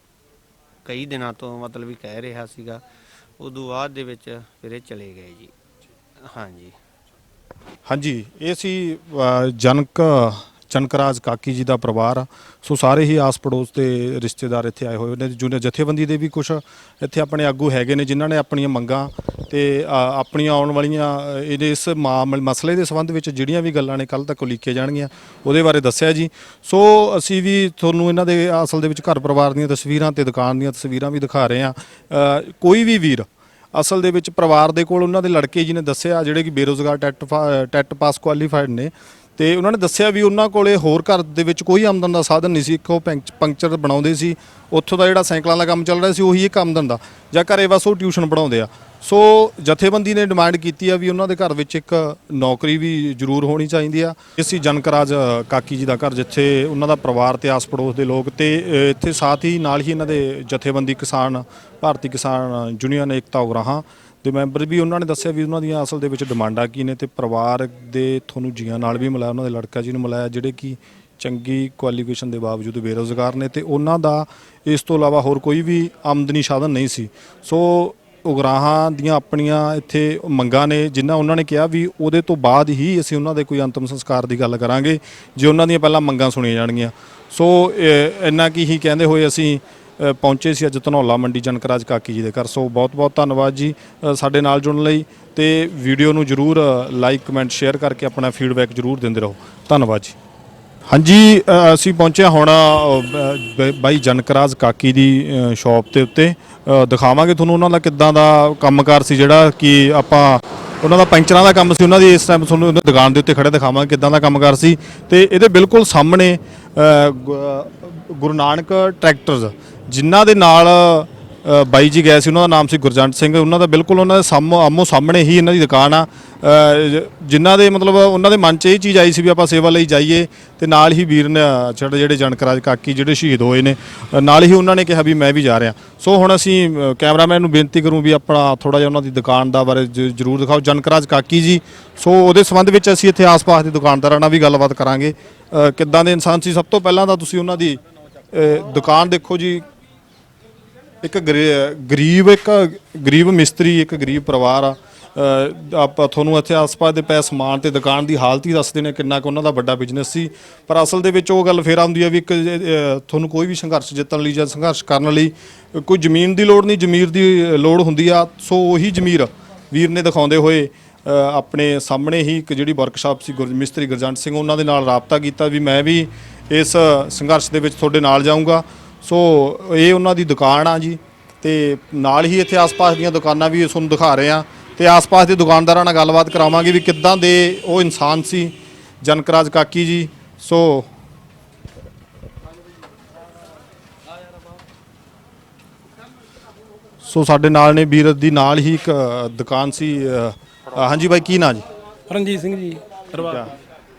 ਕਈ ਦਿਨਾਂ ਤੋਂ ਮਤਲਬ ਵੀ ਕਹਿ ਰਿਹਾ ਸੀਗਾ। ਉਦੋਂ ਬਾਅਦ ਦੇ ਵਿੱਚ ਫਿਰ ਇਹ ਚਲੇ ਗਏ ਜੀ। ਹਾਂਜੀ ਹਾਂਜੀ, ਇਹ ਸੀ ਜਨਕਰਾਜ ਕਾਕੀ ਜੀ ਦਾ ਪਰਿਵਾਰ। ਸੋ ਸਾਰੇ ਹੀ ਆਸ ਪੜੋਸ ਦੇ ਰਿਸ਼ਤੇਦਾਰ ਇੱਥੇ ਆਏ ਹੋਏ ਨੇ। ਜੂਨੀਅਰ ਜਥੇਬੰਦੀ ਦੇ ਵੀ ਕੁਝ ਇੱਥੇ ਆਪਣੇ ਆਗੂ ਹੈਗੇ ਨੇ ਜਿਨ੍ਹਾਂ ਨੇ ਆਪਣੀਆਂ ਮੰਗਾਂ ਤੇ ਆਪਣੀਆਂ ਆਉਣ ਵਾਲੀਆਂ ਇਸ ਮਸਲੇ ਦੇ ਸੰਬੰਧ ਵਿੱਚ ਜਿਹੜੀਆਂ ਵੀ ਗੱਲਾਂ ਨੇ ਕੱਲ੍ਹ ਤੱਕ ਉਲੀਕੀਆਂ ਜਾਣਗੀਆਂ ਉਹਦੇ ਬਾਰੇ ਦੱਸਿਆ ਜੀ। ਸੋ ਅਸੀਂ ਵੀ ਤੁਹਾਨੂੰ ਇਹਨਾਂ ਦੇ ਅਸਲ ਦੇ ਵਿੱਚ ਘਰ ਪਰਿਵਾਰ ਦੀਆਂ ਤਸਵੀਰਾਂ ਤੇ ਦੁਕਾਨ ਦੀਆਂ ਤਸਵੀਰਾਂ ਵੀ ਦਿਖਾ ਰਹੇ ਹਾਂ। ਕੋਈ ਵੀ ਵੀਰ ਅਸਲ ਦੇ ਵਿੱਚ ਪਰਿਵਾਰ ਦੇ ਕੋਲ, ਉਹਨਾਂ ਦੇ ਲੜਕੇ ਜੀ ਨੇ ਦੱਸਿਆ ਜਿਹੜੇ ਕਿ ਬੇਰੁਜ਼ਗਾਰ ਟੈਟ ਪਾਸ ਕੁਆਲੀਫਾਈਡ ਨੇ, ਤੇ ਉਹਨਾਂ ਨੇ ਦੱਸਿਆ ਵੀ ਉਹਨਾਂ ਕੋਲੇ ਹੋਰ ਘਰ ਦੇ ਵਿੱਚ ਕੋਈ ਆਮਦਨ ਦਾ ਸਾਧਨ ਨਹੀਂ ਸੀ। ਇੱਕ ਉਹ ਪੰਕਚਰ ਬਣਾਉਂਦੇ ਸੀ, ਉੱਥੋਂ ਦਾ ਜਿਹੜਾ ਸਾਈਕਲਾਂ ਦਾ ਕੰਮ ਚੱਲ ਰਿਹਾ ਸੀ ਉਹੀ ਇੱਕ ਆਮਦਨ ਦਾ, ਜਾਂ ਘਰੇ ਬਸ ਉਹ ਟਿਊਸ਼ਨ ਪੜਾਉਂਦੇ ਆ। ਸੋ ਜਥੇਬੰਦੀ ਨੇ ਡਿਮਾਂਡ ਕੀਤੀ ਆ ਵੀ ਉਹਨਾਂ ਦੇ ਘਰ ਵਿੱਚ ਇੱਕ ਨੌਕਰੀ ਵੀ ਜ਼ਰੂਰ ਹੋਣੀ ਚਾਹੀਦੀ ਆ। ਇਸੀ ਜਨਕਰਾਜ ਕਾਕੀ ਜੀ ਦਾ ਘਰ, ਜਿੱਥੇ ਉਹਨਾਂ ਦਾ ਪਰਿਵਾਰ ਤੇ ਆਸ ਪੜੋਸ ਦੇ ਲੋਕ ਤੇ ਇੱਥੇ ਸਾਥ ਹੀ ਨਾਲ ਹੀ ਇਹਨਾਂ ਦੇ ਜਥੇਬੰਦੀ ਭਾਰਤੀ ਕਿਸਾਨ ਯੂਨੀਅਨ ਏਕਤਾ ਉਗਰਾਹਾਂ ਦੇ ਮੈਂਬਰ ਵੀ, ਉਹਨਾਂ ਨੇ ਦੱਸਿਆ ਵੀ ਉਹਨਾਂ ਦੀਆਂ ਅਸਲ ਦੇ ਵਿੱਚ ਡਿਮਾਂਡਾਂ ਕੀ ਨੇ। ਤੇ ਪਰਿਵਾਰ ਦੇ ਤੁਹਾਨੂੰ ਜੀਆਂ ਨਾਲ ਵੀ ਮਿਲਾਇਆ, ਉਹਨਾਂ ਦੇ ਲੜਕਾ ਜੀ ਨੂੰ ਮਿਲਾਇਆ ਜਿਹੜੇ ਕਿ ਚੰਗੀ ਕੁਆਲੀਫਿਕੇਸ਼ਨ ਦੇ ਬਾਵਜੂਦ ਬੇਰੁਜ਼ਗਾਰ ਨੇ ਤੇ ਉਹਨਾਂ ਦਾ ਇਸ ਤੋਂ ਇਲਾਵਾ ਹੋਰ ਕੋਈ ਵੀ ਆਮਦਨੀ ਸਾਧਨ ਨਹੀਂ ਸੀ। ਸੋ ਉਗਰਾਹਾਂ ਦੀਆਂ ਆਪਣੀਆਂ ਇੱਥੇ ਮੰਗਾਂ ਨੇ ਜਿਨ੍ਹਾਂ ਉਹਨਾਂ ਨੇ ਕਿਹਾ ਵੀ ਉਹਦੇ ਤੋਂ ਬਾਅਦ ਹੀ ਅਸੀਂ ਉਹਨਾਂ ਦੇ ਕੋਈ ਅੰਤਮ ਸੰਸਕਾਰ ਦੀ ਗੱਲ ਕਰਾਂਗੇ, ਜੇ ਉਹਨਾਂ ਦੀਆਂ ਪਹਿਲਾਂ ਮੰਗਾਂ ਸੁਣੀਆਂ ਜਾਣਗੀਆਂ। ਸੋ ਇੰਨਾ ਕੀ ਹੀ ਕਹਿੰਦੇ ਹੋਏ ਅਸੀਂ ਪਹੁੰਚੇ ਸੀ ਅੱਜ ਧਨੌਲਾ ਮੰਡੀ ਜਨਕਰਾਜ ਕਾਕੀ ਜੀ ਦੇ ਘਰ। ਸੋ ਬਹੁਤ ਬਹੁਤ ਧੰਨਵਾਦ ਜੀ ਸਾਡੇ ਨਾਲ ਜੁੜਨ ਲਈ, ਤੇ ਵੀਡੀਓ ਨੂੰ ਜ਼ਰੂਰ ਲਾਈਕ ਕਮੈਂਟ ਸ਼ੇਅਰ ਕਰਕੇ ਆਪਣਾ ਫੀਡਬੈਕ ਜ਼ਰੂਰ ਦਿੰਦੇ ਰਹੋ। ਧੰਨਵਾਦ ਜੀ। ਹਾਂਜੀ ਅਸੀਂ ਪਹੁੰਚੇ ਹੁਣ ਬਾਈ ਜਨਕਰਾਜ ਕਾਕੀ ਦੀ ਸ਼ਾਪ ਦੇ ਉੱਤੇ। ਦਿਖਾਵਾਂਗੇ ਤੁਹਾਨੂੰ ਉਹਨਾਂ ਦਾ ਕਿੱਦਾਂ ਦਾ ਕੰਮਕਾਰ ਸੀ, ਜਿਹੜਾ ਕਿ ਆਪਾਂ ਉਹਨਾਂ ਦਾ ਪੈਂਚਰਾਂ ਦਾ ਕੰਮ ਸੀ। ਉਹਨਾਂ ਦੀ ਇਸ ਟਾਈਮ ਤੁਹਾਨੂੰ ਦੁਕਾਨ ਦੇ ਉੱਤੇ ਖੜੇ ਦਿਖਾਵਾਂਗੇ ਕਿੱਦਾਂ ਦਾ ਕੰਮਕਾਰ ਸੀ। ਤੇ ਇਹਦੇ ਬਿਲਕੁਲ ਸਾਹਮਣੇ ਗੁਰੂ ਨਾਨਕ ਟਰੈਕਟਰਸ, ਜਿਨ੍ਹਾਂ ਦੇ ਨਾਲ ਬਾਈ ਜੀ ਗਏ ਸੀ, ਉਹਨਾਂ ਦਾ ਨਾਮ ਸੀ ਗੁਰਜੰਟ ਸਿੰਘ। ਉਹਨਾਂ ਦਾ ਬਿਲਕੁਲ ਉਹਨਾਂ ਦੇ ਆਮੋ ਸਾਹਮਣੇ ਹੀ ਇਹਨਾਂ ਦੀ ਦੁਕਾਨ ਆ। ਜਿਨ੍ਹਾਂ ਦੇ ਮਤਲਬ ਉਹਨਾਂ ਦੇ ਮਨ 'ਚ ਇਹ ਚੀਜ਼ ਆਈ ਸੀ ਵੀ ਆਪਾਂ ਸੇਵਾ ਲਈ ਜਾਈਏ, ਤੇ ਨਾਲ ਹੀ ਵੀਰ ਨੇ ਜਿਹੜੇ ਜਨਕਰਾਜ ਕਾਕੀ ਜਿਹੜੇ ਸ਼ਹੀਦ ਹੋਏ ਨੇ, ਨਾਲ ਹੀ ਉਹਨਾਂ ਨੇ ਕਿਹਾ ਵੀ ਮੈਂ ਵੀ ਜਾ ਰਿਹਾ। ਸੋ ਹੁਣ ਅਸੀਂ ਕੈਮਰਾਮੈਨ ਨੂੰ ਬੇਨਤੀ ਕਰੂੰ ਵੀ ਆਪਣਾ ਥੋੜ੍ਹਾ ਜਿਹਾ ਉਹਨਾਂ ਦੀ ਦੁਕਾਨ ਦਾ ਬਾਰੇ ਜ਼ਰੂਰ ਦਿਖਾਓ, ਜਨਕਰਾਜ ਕਾਕੀ ਜੀ। ਸੋ ਉਹਦੇ ਸੰਬੰਧ ਵਿੱਚ ਅਸੀਂ ਇੱਥੇ ਆਸ-ਪਾਸ ਦੇ ਦੁਕਾਨਦਾਰਾਂ ਨਾਲ ਵੀ ਗੱਲਬਾਤ ਕਰਾਂਗੇ ਕਿੱਦਾਂ ਦੇ ਇਨਸਾਨ ਸੀ। ਸਭ ਤੋਂ ਪਹਿਲਾਂ ਤਾਂ ਤੁਸੀਂ ਉਹਨਾਂ ਦੀ ਦੁਕਾਨ ਦੇਖੋ ਜੀ। ਇੱਕ ਗਰੀਬ ਮਿਸਤਰੀ, ਇੱਕ ਗਰੀਬ ਪਰਿਵਾਰ ਆ। ਆਪਾਂ ਤੁਹਾਨੂੰ ਇੱਥੇ ਆਸ-ਪਾਸ ਦੇ ਪਏ ਸਮਾਨ ਤੇ ਦੁਕਾਨ ਦੀ ਹਾਲਤ ਹੀ ਦੱਸਦੇ ਨੇ ਕਿੰਨਾ ਕੁ ਉਹਨਾਂ ਦਾ ਵੱਡਾ ਬਿਜ਼ਨਸ ਸੀ। ਪਰ ਅਸਲ ਦੇ ਵਿੱਚ ਉਹ ਗੱਲ ਫੇਰ ਆਉਂਦੀ ਆ ਵੀ ਇੱਕ ਤੁਹਾਨੂੰ ਕੋਈ ਵੀ ਸੰਘਰਸ਼ ਜਿੱਤਣ ਲਈ ਜਾਂ ਸੰਘਰਸ਼ ਕਰਨ ਲਈ ਕੋਈ ਜ਼ਮੀਨ ਦੀ ਲੋੜ ਨਹੀਂ, ਜ਼ਮੀਰ ਦੀ ਲੋੜ ਹੁੰਦੀ ਆ। ਸੋ ਉਹੀ ਜ਼ਮੀਰ ਵੀਰ ਨੇ ਦਿਖਾਉਂਦੇ ਹੋਏ ਆਪਣੇ ਸਾਹਮਣੇ ਹੀ ਇੱਕ ਜਿਹੜੀ ਵਰਕਸ਼ਾਪ ਸੀ ਮਿਸਤਰੀ ਗੁਰਜੰਟ ਸਿੰਘ, ਉਹਨਾਂ ਦੇ ਨਾਲ ਰਾਬਤਾ ਕੀਤਾ ਵੀ ਮੈਂ ਵੀ ਇਸ ਸੰਘਰਸ਼ ਦੇ ਵਿੱਚ ਤੁਹਾਡੇ ਨਾਲ ਜਾਊਂਗਾ। ਸੋ ਇਹ ਉਹਨਾਂ ਦੀ ਦੁਕਾਨ ਆ ਜੀ, ਤੇ ਨਾਲ ਹੀ ਇੱਥੇ ਆਸ-ਪਾਸ ਦੀਆਂ ਦੁਕਾਨਾਂ ਵੀ ਤੁਹਾਨੂੰ ਦਿਖਾ ਰਹੇ ਆ, ਤੇ ਆਸ-ਪਾਸ ਦੇ ਦੁਕਾਨਦਾਰਾਂ ਨਾਲ ਗੱਲਬਾਤ ਕਰਾਵਾਂਗੇ ਵੀ ਕਿੱਦਾਂ ਦੇ ਉਹ ਇਨਸਾਨ ਸੀ ਜਨਕਰਾਜ ਕਾਕੀ ਜੀ। ਸੋ ਸਾਡੇ ਨਾਲ ਨੇ ਵੀਰ ਦੀ ਨਾਲ ਹੀ ਇੱਕ ਦੁਕਾਨ ਸੀ। ਹਾਂਜੀ ਬਾਈ, ਕੀ ਨਾਂ ਜੀ? ਰਣਜੀਤ ਸਿੰਘ ਜੀ ਰਵਾ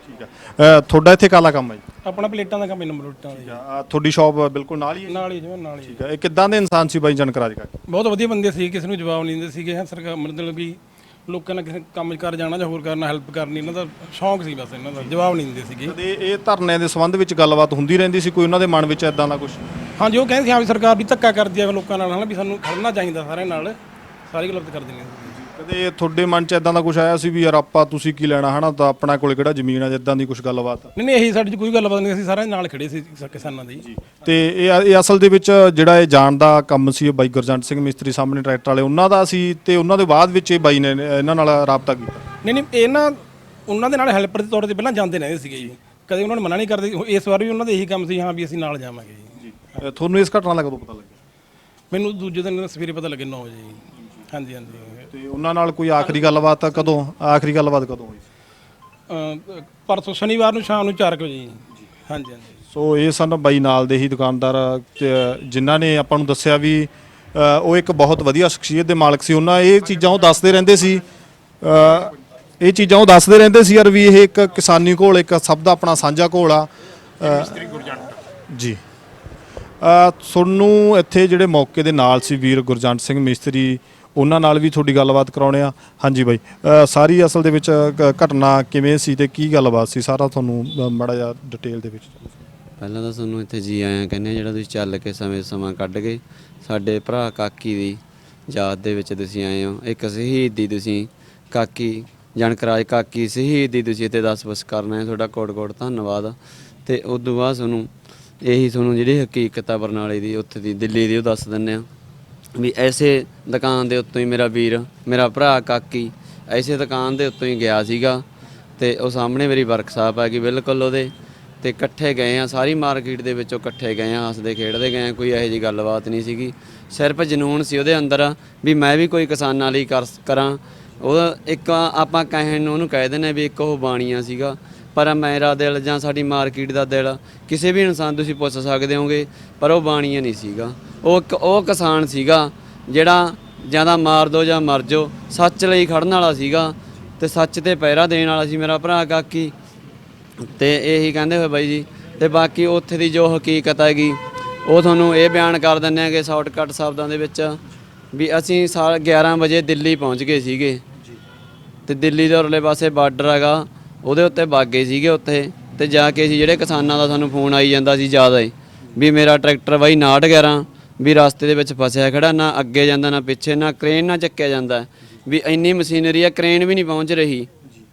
ਠੀਕ ਹੈ। ਤੁਹਾਡਾ ਇੱਥੇ ਕਾਲਾ ਕੰਮ ਹੈ ਜੀ? ਆਪਣਾ ਪਲੇਟਾਂ ਦਾ ਕੰਮ ਹੈ, ਨੰਬਰ ਪਲੇਟਾਂ ਦਾ ਜੀ। ਤੁਹਾਡੀ ਸ਼ਾਪ ਬਿਲਕੁਲ ਨਾਲ ਹੀ ਹੈ? ਨਾਲ ਹੀ ਜਿਵੇਂ ਨਾਲ ਹੀ। ਠੀਕ ਹੈ। ਇਹ ਕਿੱਦਾਂ ਦੇ ਇਨਸਾਨ ਸੀ ਬਾਈ ਜਨਕਰਾਜ ਕਾਕੀ? ਬਹੁਤ ਵਧੀਆ ਬੰਦੇ ਸੀ, ਕਿਸੇ ਨੂੰ ਜਵਾਬ ਨਹੀਂ ਦਿੰਦੇ ਸੀਗੇ। ਸਰਕਾਰ ਮਤਲਬ ਵੀ ਲੋਕਾਂ ਨਾਲ ਕਿਸੇ ਕੰਮ ਕਰ ਜਾਣਾ ਜਾਂ ਹੋਰ ਕਰਨਾ, ਹੈਲਪ ਕਰਨੀ, ਇਹਨਾਂ ਦਾ ਸ਼ੌਂਕ ਸੀ ਬਸ। ਇਹਨਾਂ ਦਾ ਜਵਾਬ ਨਹੀਂ ਦਿੰਦੇ ਸੀਗੇ। ਕਦੇ ਇਹ ਧਰਨਿਆਂ ਦੇ ਸੰਬੰਧ ਵਿੱਚ ਗੱਲਬਾਤ ਹੁੰਦੀ ਰਹਿੰਦੀ ਸੀ? ਕੋਈ ਉਹਨਾਂ ਦੇ ਮਨ ਵਿੱਚ ਇਦਾਂ ਦਾ ਕੁਝ? ਹਾਂਜੀ, ਉਹ ਕਹਿੰਦੇ ਸੀ ਹਾਂ ਵੀ ਸਰਕਾਰ ਵੀ ਧੱਕਾ ਕਰਦੀ ਆ ਲੋਕਾਂ ਨਾਲ, ਹਨਾ ਵੀ ਸਾਨੂੰ ਖੜਨਾ ਚਾਹੀਦਾ ਸਾਰਿਆਂ ਨਾਲ, ਸਾਰੀ ਗੱਲਾਂ ਕਰ ਦਿੰਦੇ ਸੀ। ਕਦੇ ਤੁਹਾਡੇ ਮਨ 'ਚ ਇਦਾਂ ਦਾ ਕੁਝ ਆਇਆ ਸੀ ਵੀ ਯਾਰ ਆਪਾਂ ਤੁਸੀਂ ਕੀ ਲੈਣਾ ਹਨਾ, ਤਾਂ ਆਪਣਾ ਕੋਲ ਕਿਹੜਾ ਜ਼ਮੀਨ ਆ, ਇਦਾਂ ਦੀ ਕੁਝ ਗੱਲਬਾਤ? ਨਹੀਂ ਨਹੀਂ, ਇਹੀ ਸਾਡੀ 'ਚ ਕੋਈ ਗੱਲਬਾਤ ਨਹੀਂ, ਅਸੀਂ ਸਾਰਿਆਂ ਨਾਲ ਖੜੇ ਸੀ ਕਿਸਾਨਾਂ ਦੀ। ਤੇ ਇਹ ਅਸਲ ਦੇ ਵਿੱਚ ਜਿਹੜਾ ਇਹ ਜਾਣ ਦਾ ਕੰਮ ਸੀ, ਇਹ ਬਾਈ ਗੁਰਜੰਟ ਸਿੰਘ ਮਿਸਤਰੀ ਸਾਹਮਣੇ ਟਰੈਕਟਰ ਵਾਲੇ ਉਹਨਾਂ ਦਾ ਸੀ, ਤੇ ਉਹਨਾਂ ਦੇ ਬਾਅਦ ਵਿੱਚ ਇਹ ਬਾਈ ਨੇ ਇਹਨਾਂ ਨਾਲ ਰਾਬਤਾ ਕੀਤਾ? ਨਹੀਂ ਨਹੀਂ, ਇਹਨਾਂ ਉਹਨਾਂ ਦੇ ਨਾਲ ਹੈਲਪਰ ਦੇ ਤੌਰ ਤੇ ਪਹਿਲਾਂ ਜਾਂਦੇ ਰਹਿੰਦੇ ਸੀਗੇ ਜੀ, ਕਦੇ ਉਹਨਾਂ ਨੂੰ ਮਨਾ ਨਹੀਂ ਕਰਦੇ। ਇਸ ਵਾਰ ਵੀ ਉਹਨਾਂ ਦਾ ਇਹੀ ਕੰਮ ਸੀ, ਹਾਂ ਵੀ ਅਸੀਂ ਨਾਲ ਜਾਵਾਂਗੇ ਜੀ। ਤੁਹਾਨੂੰ ਇਸ ਘਟਨਾ ਦਾ ਕਦੋਂ ਪਤਾ ਲੱਗਿਆ? ਮੈਨੂੰ ਦੂਜੇ ਦਿਨ ਸਵੇਰੇ ਪਤਾ ਲੱਗੇ 9 ਵਜੇ ਜੀ। ਹਾਂਜੀ ਹਾਂਜੀ। ਤੇ ਉਹਨਾਂ ਨਾਲ ਕੋਈ ਆਖਰੀ ਗੱਲਬਾਤ ਕਦੋਂ ਹੋਈ? ਪਰਸੋਂ ਸ਼ਨੀਵਾਰ ਨੂੰ ਸ਼ਾਮ ਨੂੰ 4 ਵਜੇ ਜੀ। ਹਾਂਜੀ ਹਾਂਜੀ। ਸੋ ਇਹ ਸਨ ਬਾਈ ਨਾਲ ਦੇ ਹੀ ਦੁਕਾਨਦਾਰ, ਜਿਨ੍ਹਾਂ ਨੇ ਆਪਾਂ ਨੂੰ ਦੱਸਿਆ ਵੀ ਉਹ ਇੱਕ ਬਹੁਤ ਵਧੀਆ ਸ਼ਖਸੀਅਤ ਦੇ ਮਾਲਕ ਸੀ। ਉਹਨਾਂ ਇਹ ਚੀਜ਼ਾਂ ਉਹ ਦੱਸਦੇ ਰਹਿੰਦੇ ਸੀ ਯਾਰ ਵੀ ਇਹ ਇੱਕ ਕਿਸਾਨੀ ਘੋਲ, ਇੱਕ ਸਭ ਦਾ ਆਪਣਾ ਸਾਂਝਾ ਘੋਲ ਆ ਜੀ। ਤੁਹਾਨੂੰ ਇੱਥੇ ਜਿਹੜੇ ਮੌਕੇ ਦੇ ਨਾਲ ਸੀ ਵੀਰ ਗੁਰਜੰਟ ਸਿੰਘ ਮਿਸਤਰੀ, ਉਹਨਾਂ ਨਾਲ ਵੀ ਤੁਹਾਡੀ ਗੱਲਬਾਤ ਕਰਾਉਣੇ ਆ। ਹਾਂਜੀ ਬਾਈ, ਸਾਰੀ ਅਸਲ ਦੇ ਵਿੱਚ ਘਟਨਾ ਕਿਵੇਂ ਸੀ ਤੇ ਕੀ ਗੱਲਬਾਤ ਸੀ, ਸਾਰਾ ਤੁਹਾਨੂੰ ਮਾੜਾ ਜਿਹਾ ਡਿਟੇਲ ਦੇ ਵਿੱਚ? ਪਹਿਲਾਂ ਤਾਂ ਤੁਹਾਨੂੰ ਇੱਥੇ ਜੀ ਆਇਆਂ ਕਹਿੰਦੇ, ਜਿਹੜਾ ਤੁਸੀਂ ਚੱਲ ਕੇ ਸਮਾਂ ਕੱਢ ਕੇ ਸਾਡੇ ਭਰਾ ਕਾਕੀ ਦੀ ਯਾਦ ਦੇ ਵਿੱਚ ਤੁਸੀਂ ਆਏ ਹੋ। ਇੱਕ ਸ਼ਹੀਦ ਦੀ ਤੁਸੀਂ ਕਾਕੀ ਜਨਕਰਾਜ ਕਾਕੀ ਸ਼ਹੀਦ ਦੀ ਤੁਸੀਂ ਇੱਥੇ ਦੱਸ ਕਰਨਾ ਹੈ, ਤੁਹਾਡਾ ਕੋਟ ਧੰਨਵਾਦ। ਤੇ ਉਸ ਤੋਂ ਬਾਅਦ ਤੁਹਾਨੂੰ ਜਿਹੜੀ ਹਕੀਕਤ ਆ ਬਰਨਾਲੇ ਦੀ, ਉੱਥੇ ਦੀ, ਦਿੱਲੀ ਦੀ, ਉਹ ਦੱਸ ਦਿੰਦੇ ਆ ਵੀ ਐਸੇ ਦੁਕਾਨ ਦੇ ਉੱਤੋਂ ਹੀ ਮੇਰਾ ਵੀਰ, ਮੇਰਾ ਭਰਾ ਕਾਕੀ ਐਸੇ ਦੁਕਾਨ ਦੇ ਉੱਤੋਂ ਹੀ ਗਿਆ ਸੀਗਾ। ਤੇ ਉਹ ਸਾਹਮਣੇ ਮੇਰੀ ਵਰਕਸ਼ਾਪ ਹੈਗੀ ਬਿਲਕੁਲ ਉਹਦੇ, ਤੇ ਇਕੱਠੇ ਗਏ ਆ, ਸਾਰੀ ਮਾਰਕੀਟ ਦੇ ਵਿੱਚੋਂ ਇਕੱਠੇ ਗਏ ਆ, ਹੱਸਦੇ ਖੇਡਦੇ ਗਏ ਆ, ਕੋਈ ਇਹੋ ਜਿਹੀ ਗੱਲਬਾਤ ਨਹੀਂ ਸੀਗੀ। ਸਿਰਫ ਜਨੂਨ ਸੀ ਉਹਦੇ ਅੰਦਰ ਵੀ ਮੈਂ ਵੀ ਕੋਈ ਕਿਸਾਨਾਂ ਲਈ ਕਰਾਂ। ਉਹ ਇੱਕ ਆਪਾਂ ਕਹਿਣ ਨੂੰ ਉਹਨੂੰ ਕਹਿ ਦਿੰਦੇ ਵੀ ਇੱਕ ਉਹ ਬਾਣੀਆ ਸੀਗਾ, ਪਰ ਮੇਰਾ ਦਿਲ ਜਾਂ ਸਾਡੀ ਮਾਰਕੀਟ ਦਾ ਦਿਲ, ਕਿਸੇ ਵੀ ਇਨਸਾਨ ਤੁਸੀਂ ਪੁੱਛ ਸਕਦੇ ਹੋਗੇ, ਪਰ ਉਹ ਬਾਣੀਆ ਨਹੀਂ ਸੀਗਾ। ਉਹ ਕਿਸਾਨ ਸੀਗਾ ਜਿਹੜਾ ਜਾਂ ਮਾਰ ਦੋ ਜਾਂ ਮਰ ਜਾਓ, ਸੱਚ ਲਈ ਖੜਨ ਵਾਲਾ ਸੀਗਾ ਤੇ ਸੱਚ ਤੇ ਪਹਿਰਾ ਦੇਣ ਵਾਲਾ ਸੀ ਮੇਰਾ ਭਰਾ ਕਾਕੀ। ਤੇ ਇਹੀ ਕਹਿੰਦੇ ਹੋਏ ਬਾਈ ਜੀ। ਤੇ ਬਾਕੀ ਉੱਥੇ ਦੀ ਜੋ ਹਕੀਕਤ ਹੈਗੀ ਉਹ ਤੁਹਾਨੂੰ ਇਹ ਬਿਆਨ ਕਰ ਦਿੰਦੇ ਹਾਂ ਕਿ ਸ਼ਾਰਟਕਟ ਸ਼ਬਦਾਂ ਦੇ ਵਿੱਚ ਵੀ ਅਸੀਂ 11 ਵਜੇ ਦਿੱਲੀ ਪਹੁੰਚ ਗਏ ਸੀਗੇ, ਤੇ ਦਿੱਲੀ ਦੇ ਉਰਲੇ ਪਾਸੇ ਬਾਰਡਰ ਹੈਗਾ, ਉਹਦੇ ਉੱਤੇ ਬਾਗੇ ਸੀਗੇ ਉੱਥੇ। ਤੇ ਜਾ ਕੇ ਅਸੀਂ ਜਿਹੜੇ ਕਿਸਾਨਾਂ ਦਾ ਸਾਨੂੰ ਫੋਨ ਆਈ ਜਾਂਦਾ ਸੀ ਜ਼ਿਆਦਾ ਹੀ ਵੀ ਮੇਰਾ ਟਰੈਕਟਰ ਬਾਈ 6911 ਵੀ ਰਸਤੇ ਦੇ ਵਿੱਚ ਫਸਿਆ ਖੜਾ, ਨਾ ਅੱਗੇ ਜਾਂਦਾ ਨਾ ਪਿੱਛੇ, ਨਾ ਕ੍ਰੇਨ ਨਾ ਚੱਕਿਆ ਜਾਂਦਾ, ਵੀ ਇੰਨੀ ਮਸ਼ੀਨਰੀ ਆ, ਕ੍ਰੇਨ ਵੀ ਨਹੀਂ ਪਹੁੰਚ ਰਹੀ।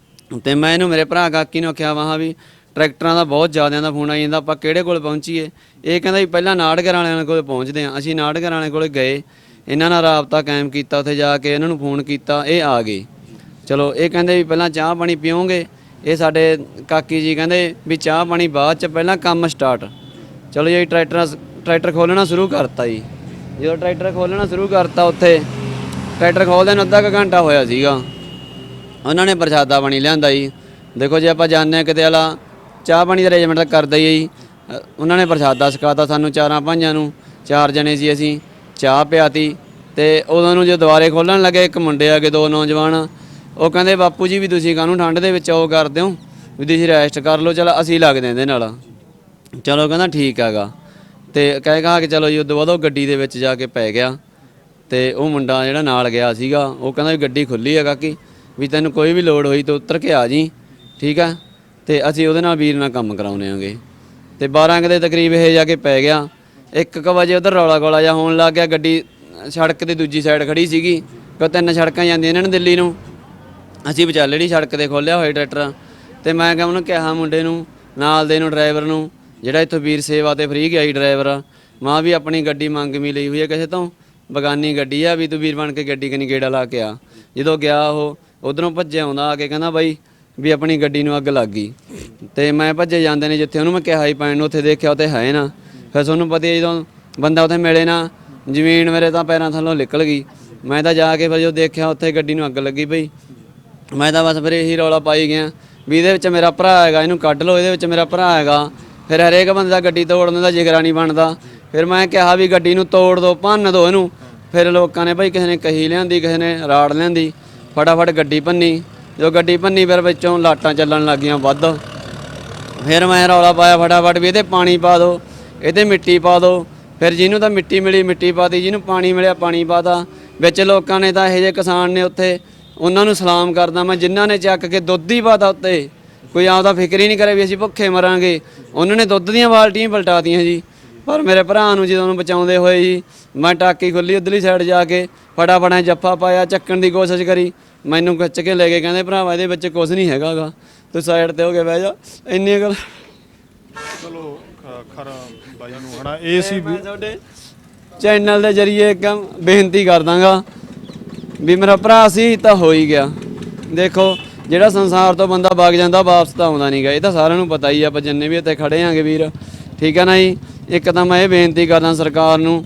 ਤੇ ਮੈਂ ਇਹਨੂੰ ਮੇਰੇ ਭਰਾ ਕਾਕੀ ਨੂੰ ਆਖਿਆ ਵਾਂ ਵੀ ਟਰੈਕਟਰਾਂ ਦਾ ਬਹੁਤ ਜ਼ਿਆਦਿਆਂ ਦਾ ਫੋਨ ਆਈ ਜਾਂਦਾ, ਆਪਾਂ ਕਿਹੜੇ ਕੋਲ ਪਹੁੰਚੀਏ? ਇਹ ਕਹਿੰਦਾ ਵੀ ਪਹਿਲਾਂ 6911 ਵਾਲਿਆਂ ਕੋਲ ਪਹੁੰਚਦੇ ਹਾਂ। ਅਸੀਂ 6911 ਵਾਲਿਆਂ ਕੋਲ ਗਏ, ਇਹਨਾਂ ਨਾਲ ਰਾਬਤਾ ਕਾਇਮ ਕੀਤਾ, ਉੱਥੇ ਜਾ ਕੇ ਇਹਨਾਂ ਨੂੰ ਫੋਨ ਕੀਤਾ, ਇਹ ਆ ਗਏ। ਚਲੋ ਇਹ ਕਹਿੰਦੇ ਵੀ ਪਹਿਲਾਂ ਚਾਹ ਪਾਣੀ ਪੀਓਗੇ? ਇਹ ਸਾਡੇ ਕਾਕੀ ਜੀ ਕਹਿੰਦੇ ਵੀ ਚਾਹ ਪਾਣੀ ਬਾਅਦ 'ਚ, ਪਹਿਲਾਂ ਕੰਮ ਸਟਾਰਟ। ਚਲੋ ਜੀ ਟਰੈਕਟਰ ਖੋਲ੍ਹਣਾ ਸ਼ੁਰੂ ਕਰਤਾ ਜੀ। ਜਦੋਂ ਟਰੈਕਟਰ ਖੋਲ੍ਹਣਾ ਸ਼ੁਰੂ ਕਰਤਾ, ਉੱਥੇ ਟਰੈਕਟਰ ਖੋਲ੍ਹਦੇ ਨੂੰ ਅੱਧਾ ਕੁ ਘੰਟਾ ਹੋਇਆ ਸੀਗਾ, ਉਹਨਾਂ ਨੇ ਪ੍ਰਸ਼ਾਦਾ ਪਾਣੀ ਲਿਆਂਦਾ ਜੀ। ਦੇਖੋ ਜੇ ਆਪਾਂ ਜਾਂਦੇ ਹਾਂ ਕਿਤੇ ਵਾਲਾ ਚਾਹ ਪਾਣੀ ਦਾ ਅਰੇਂਜਮੈਂਟ ਤਾਂ ਕਰਦਾ ਹੀ ਹੈ ਜੀ। ਉਹਨਾਂ ਨੇ ਪ੍ਰਸ਼ਾਦਾ ਛਕਾਤਾ ਸਾਨੂੰ ਚਾਰਾਂ ਭਾਈਆਂ ਨੂੰ, 4 ਜਣੇ ਸੀ ਅਸੀਂ, ਚਾਹ ਪਿਆਤੀ। ਤੇ ਉਦੋਂ ਨੂੰ ਜੋ ਦੁਬਾਰੇ ਖੋਲ੍ਹਣ ਲੱਗੇ, ਇੱਕ ਮੁੰਡੇ ਆ ਗਏ, 2 ਨੌਜਵਾਨ, ਉਹ ਕਹਿੰਦੇ ਬਾਪੂ ਜੀ ਵੀ ਤੁਸੀਂ ਕਾਹਨੂੰ ਠੰਡ ਦੇ ਵਿੱਚ ਉਹ ਕਰਦੇ ਹੋ, ਵੀ ਤੁਸੀਂ ਰੈਸਟ ਕਰ ਲਓ, ਚਲ ਅਸੀਂ ਲੱਗਦੇ ਇਹਦੇ ਨਾਲ। ਚਲੋ ਕਹਿੰਦਾ ਠੀਕ ਹੈਗਾ। ਤੇ ਕਹਾ ਕਿ ਚਲੋ ਜੀ ਉਦੋਂ ਬਾਅਦ ਉਹ ਗੱਡੀ ਦੇ ਵਿੱਚ ਜਾ ਕੇ ਪੈ ਗਿਆ। ਤੇ ਉਹ ਮੁੰਡਾ ਜਿਹੜਾ ਨਾਲ ਗਿਆ ਸੀਗਾ, ਉਹ ਕਹਿੰਦਾ ਵੀ ਗੱਡੀ ਖੁੱਲੀ ਹੈ ਕਾਕੀ, ਵੀ ਤੈਨੂੰ ਕੋਈ ਵੀ ਲੋੜ ਹੋਈ ਤਾਂ ਉਤਰ ਕੇ ਆ ਜੀ, ਠੀਕ ਆ। ਤੇ ਅਸੀਂ ਉਹਦੇ ਨਾਲ ਵੀਰ ਨਾਲ ਕੰਮ ਕਰਾਉਂਦੇ ਆਂਗੇ। ਤੇ 12 ਕੁ ਦੇ ਤਕਰੀਬ ਇਹ ਜਾ ਕੇ ਪੈ ਗਿਆ। 1 ਵਜੇ ਉਧਰ ਰੌਲਾ ਗੋਲਾ ਜਿਹਾ ਹੋਣ ਲੱਗ ਗਿਆ। ਗੱਡੀ ਸੜਕ ਦੀ ਦੂਜੀ ਸਾਈਡ ਖੜੀ ਸੀਗੀ, ਕਿ 3 ਸੜਕਾਂ ਜਾਂਦੀਆਂ ਇਹਨਾਂ ਨੂੰ ਦਿੱਲੀ ਨੂੰ। ਅਸੀਂ ਵਿਚਾਲੜੀ ਸੜਕ 'ਤੇ ਖੋਲ੍ਹਿਆ ਹੋਇਆ ਟਰੈਕਟਰ। ਤੇ ਮੈਂ ਕਿਹਾ ਉਹਨੂੰ ਕਿਹਾ ਮੁੰਡੇ ਨੂੰ, ਨਾਲ ਦੇ ਨੂੰ, ਡਰਾਈਵਰ ਨੂੰ, ਜਿਹੜਾ ਇੱਥੋਂ ਵੀਰ ਸੇਵਾ 'ਤੇ ਫਰੀ ਗਿਆ ਸੀ ਡਰਾਈਵਰ, ਮਾਂ ਵੀ ਆਪਣੀ ਗੱਡੀ ਮੰਗ ਮੀ ਲਈ ਹੋਈ ਹੈ ਕਿਸੇ ਤੋਂ, ਬਗਾਨੀ ਗੱਡੀ ਆ, ਵੀ ਤੂੰ ਵੀਰ ਬਣ ਕੇ ਗੱਡੀ ਕਨੀ ਗੇੜਾ ਲਾ ਕੇ ਆ। ਜਦੋਂ ਗਿਆ ਉਹ ਉਧਰੋਂ ਭੱਜੇ ਆਉਂਦਾ ਆ ਕੇ ਕਹਿੰਦਾ ਬਾਈ ਵੀ ਆਪਣੀ ਗੱਡੀ ਨੂੰ ਅੱਗ ਲੱਗ ਗਈ। ਤੇ ਮੈਂ ਭੱਜੇ ਜਾਂਦੇ ਨੇ ਜਿੱਥੇ ਉਹਨੂੰ ਮੈਂ ਕਿਹਾ ਹੀ ਪੈਣ ਨੂੰ, ਉੱਥੇ ਦੇਖਿਆ ਉੱਥੇ ਹੈ ਨਾ। ਫਿਰ ਤੁਹਾਨੂੰ ਪਤਾ ਜਦੋਂ ਬੰਦਾ ਉੱਥੇ ਮਿਲੇ ਨਾ, ਜ਼ਮੀਨ ਮੇਰੇ ਤਾਂ ਪੈਰਾਂ ਥੱਲੋਂ ਨਿਕਲ ਗਈ। ਮੈਂ ਤਾਂ ਜਾ ਕੇ ਫਿਰ ਜਦੋਂ ਦੇਖਿਆ ਉੱਥੇ ਗੱਡੀ ਨੂੰ ਅੱਗ ਲੱਗੀ ਪਈ, ਮੈਂ ਤਾਂ ਬਸ ਫਿਰ ਇਹੀ ਰੌਲਾ ਪਾਈ ਗਿਆ ਵੀ ਇਹਦੇ ਵਿੱਚ ਮੇਰਾ ਭਰਾ ਹੈਗਾ, ਇਹਨੂੰ ਕੱਢ ਲਓ, ਇਹਦੇ ਵਿੱਚ ਮੇਰਾ ਭਰਾ ਹੈਗਾ। ਫਿਰ ਹਰੇਕ ਬੰਦੇ ਦਾ ਗੱਡੀ ਤੋੜਨ ਦਾ ਜਿਗਰਾ ਨਹੀਂ ਬਣਦਾ। ਫਿਰ ਮੈਂ ਕਿਹਾ ਵੀ ਗੱਡੀ ਨੂੰ ਤੋੜ ਦਿਓ, ਭੰਨ ਦਿਓ ਇਹਨੂੰ। ਫਿਰ ਲੋਕਾਂ ਨੇ ਭਾਈ ਕਿਸੇ ਨੇ ਕਹੀ ਲਿਆਂਦੀ, ਕਿਸੇ ਨੇ ਰਾੜ ਲਿਆਂਦੀ, ਫਟਾਫਟ ਗੱਡੀ ਭੰਨੀ। ਜੋ ਗੱਡੀ ਭੰਨੀ ਫਿਰ ਵਿੱਚੋਂ ਲਾਟਾਂ ਚੱਲਣ ਲੱਗੀਆਂ ਵੱਧ। ਫਿਰ ਮੈਂ ਰੌਲਾ ਪਾਇਆ ਫਟਾਫਟ ਵੀ ਇਹਦੇ ਪਾਣੀ ਪਾ ਦਿਓ, ਇਹਦੇ ਮਿੱਟੀ ਪਾ ਦਿਓ। ਫਿਰ ਜਿਹਨੂੰ ਤਾਂ ਮਿੱਟੀ ਮਿਲੀ ਮਿੱਟੀ ਪਾਤੀ, ਜਿਹਨੂੰ ਪਾਣੀ ਮਿਲਿਆ ਪਾਣੀ ਪਾਤਾ। ਵਿੱਚ ਲੋਕਾਂ ਨੇ ਤਾਂ ਇਹੋ ਜਿਹੇ ਕਿਸਾਨ ਨੇ ਉੱਥੇ, ਉਹਨਾਂ ਨੂੰ ਸਲਾਮ ਕਰਦਾ ਮੈਂ, ਜਿਨ੍ਹਾਂ ਨੇ ਚੱਕ ਕੇ ਦੁੱਧ ਹੀ ਪਾਤਾ ਉੱਤੇ। ਕੋਈ ਆਪਦਾ ਫਿਕਰ ਹੀ ਨਹੀਂ ਕਰੇ ਵੀ ਅਸੀਂ ਭੁੱਖੇ ਮਰਾਂਗੇ। ਉਹਨਾਂ ਨੇ ਦੁੱਧ ਦੀਆਂ ਬਾਲਟੀਆਂ ਪਲਟਾਤੀਆਂ ਜੀ। ਪਰ ਮੇਰੇ ਭਰਾ ਨੂੰ ਜਦੋਂ ਉਹਨੂੰ ਬਚਾਉਂਦੇ ਹੋਏ ਜੀ, ਮੈਂ ਟਾਕੀ ਖੋਲ੍ਹੀ ਉੱਧਰਲੀ ਸਾਈਡ ਜਾ ਕੇ, ਫਟਾਫਟ ਜੱਫਾ ਪਾਇਆ, ਚੱਕਣ ਦੀ ਕੋਸ਼ਿਸ਼ ਕਰੀ। ਮੈਨੂੰ ਖਿੱਚ ਕੇ ਲੈ ਕੇ ਕਹਿੰਦੇ ਭਰਾਵਾ ਇਹਦੇ ਵਿੱਚ ਕੁਝ ਨਹੀਂ ਹੈਗਾ ਗਾ, ਤੂੰ ਸਾਈਡ ਤੇ ਹੋ ਕੇ ਬਹਿ ਜਾ। ਇੰਨੀ ਗੱਲ ਚਲੋ ਖਰਾ ਬਾਈਆਂ ਨੂੰ ਹਨਾ ਇਹ ਸੀ ਮੈਂ ਤੁਹਾਡੇ ਚੈਨਲ ਦੇ ਜ਼ਰੀਏ ਇੱਕ ਬੇਨਤੀ ਕਰ ਦਾਂਗਾ ਵੀ ਮੇਰਾ ਭਰਾ ਸੀ ਤਾਂ ਹੋ ਹੀ ਗਿਆ। ਦੇਖੋ ਜਿਹੜਾ ਸੰਸਾਰ ਤੋਂ ਬੰਦਾ ਵਗ ਜਾਂਦਾ ਵਾਪਸ ਤਾਂ ਆਉਂਦਾ ਨਹੀਂ ਗਾ, ਇਹ ਤਾਂ ਸਾਰਿਆਂ ਨੂੰ ਪਤਾ ਹੀ ਆ। ਆਪਾਂ ਜਿੰਨੇ ਵੀ ਇੱਥੇ ਖੜੇ ਆਂਗੇ ਵੀਰ, ਠੀਕ ਹੈ ਨਾ ਜੀ। ਇੱਕ ਤਾਂ ਮੈਂ ਇਹ ਬੇਨਤੀ ਕਰਦਾ ਸਰਕਾਰ ਨੂੰ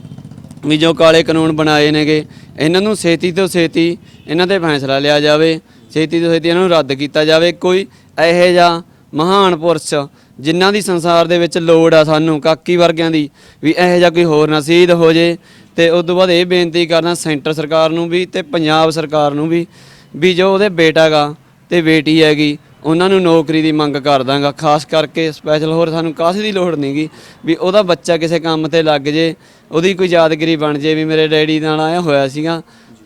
ਵੀ ਜੋ ਕਾਲੇ ਕਾਨੂੰਨ ਬਣਾਏ ਨੇਗੇ, ਇਹਨਾਂ ਨੂੰ ਛੇਤੀ ਤੋਂ ਛੇਤੀ ਇਹਨਾਂ 'ਤੇ ਫੈਸਲਾ ਲਿਆ ਜਾਵੇ, ਛੇਤੀ ਤੋਂ ਛੇਤੀ ਇਹਨਾਂ ਨੂੰ ਰੱਦ ਕੀਤਾ ਜਾਵੇ। ਕੋਈ ਇਹੋ ਜਿਹਾ ਮਹਾਨ ਪੁਰਸ਼ ਜਿਨ੍ਹਾਂ ਦੀ ਸੰਸਾਰ ਦੇ ਵਿੱਚ ਲੋੜ ਆ ਸਾਨੂੰ ਕਾਕੀ ਵਰਗਿਆਂ ਦੀ, ਵੀ ਇਹੋ ਜਿਹਾ ਕੋਈ ਹੋਰ ਨਸੀਬ ਹੋ ਜੇ। ਤੇ ਉਸ ਤੋਂ ਬਾਅਦ ਇਹ ਬੇਨਤੀ ਕਰਨਾ ਸੈਂਟਰ ਸਰਕਾਰ ਨੂੰ ਵੀ ਤੇ ਪੰਜਾਬ ਸਰਕਾਰ ਨੂੰ ਵੀ ਜੋ ਉਹਦੇ ਬੇਟਾ ਗਾ ਤੇ ਬੇਟੀ ਹੈਗੀ, ਉਹਨਾਂ ਨੂੰ ਨੌਕਰੀ ਦੀ ਮੰਗ ਕਰ ਦਾਂਗਾ। ਖਾਸ ਕਰਕੇ ਸਪੈਸ਼ਲ ਹੋਰ ਸਾਨੂੰ ਕਾਸੇ ਦੀ ਲੋੜ ਨਹੀਂ ਗੀ, ਵੀ ਉਹਦਾ ਬੱਚਾ ਕਿਸੇ ਕੰਮ ਤੇ ਲੱਗ ਜੇ, ਉਹਦੀ ਕੋਈ ਯਾਦਗਿਰੀ ਬਣ ਜੇ ਵੀ ਮੇਰੇ ਡੈਡੀ ਨਾਲ ਆਇਆ ਹੋਇਆ ਸੀਗਾ।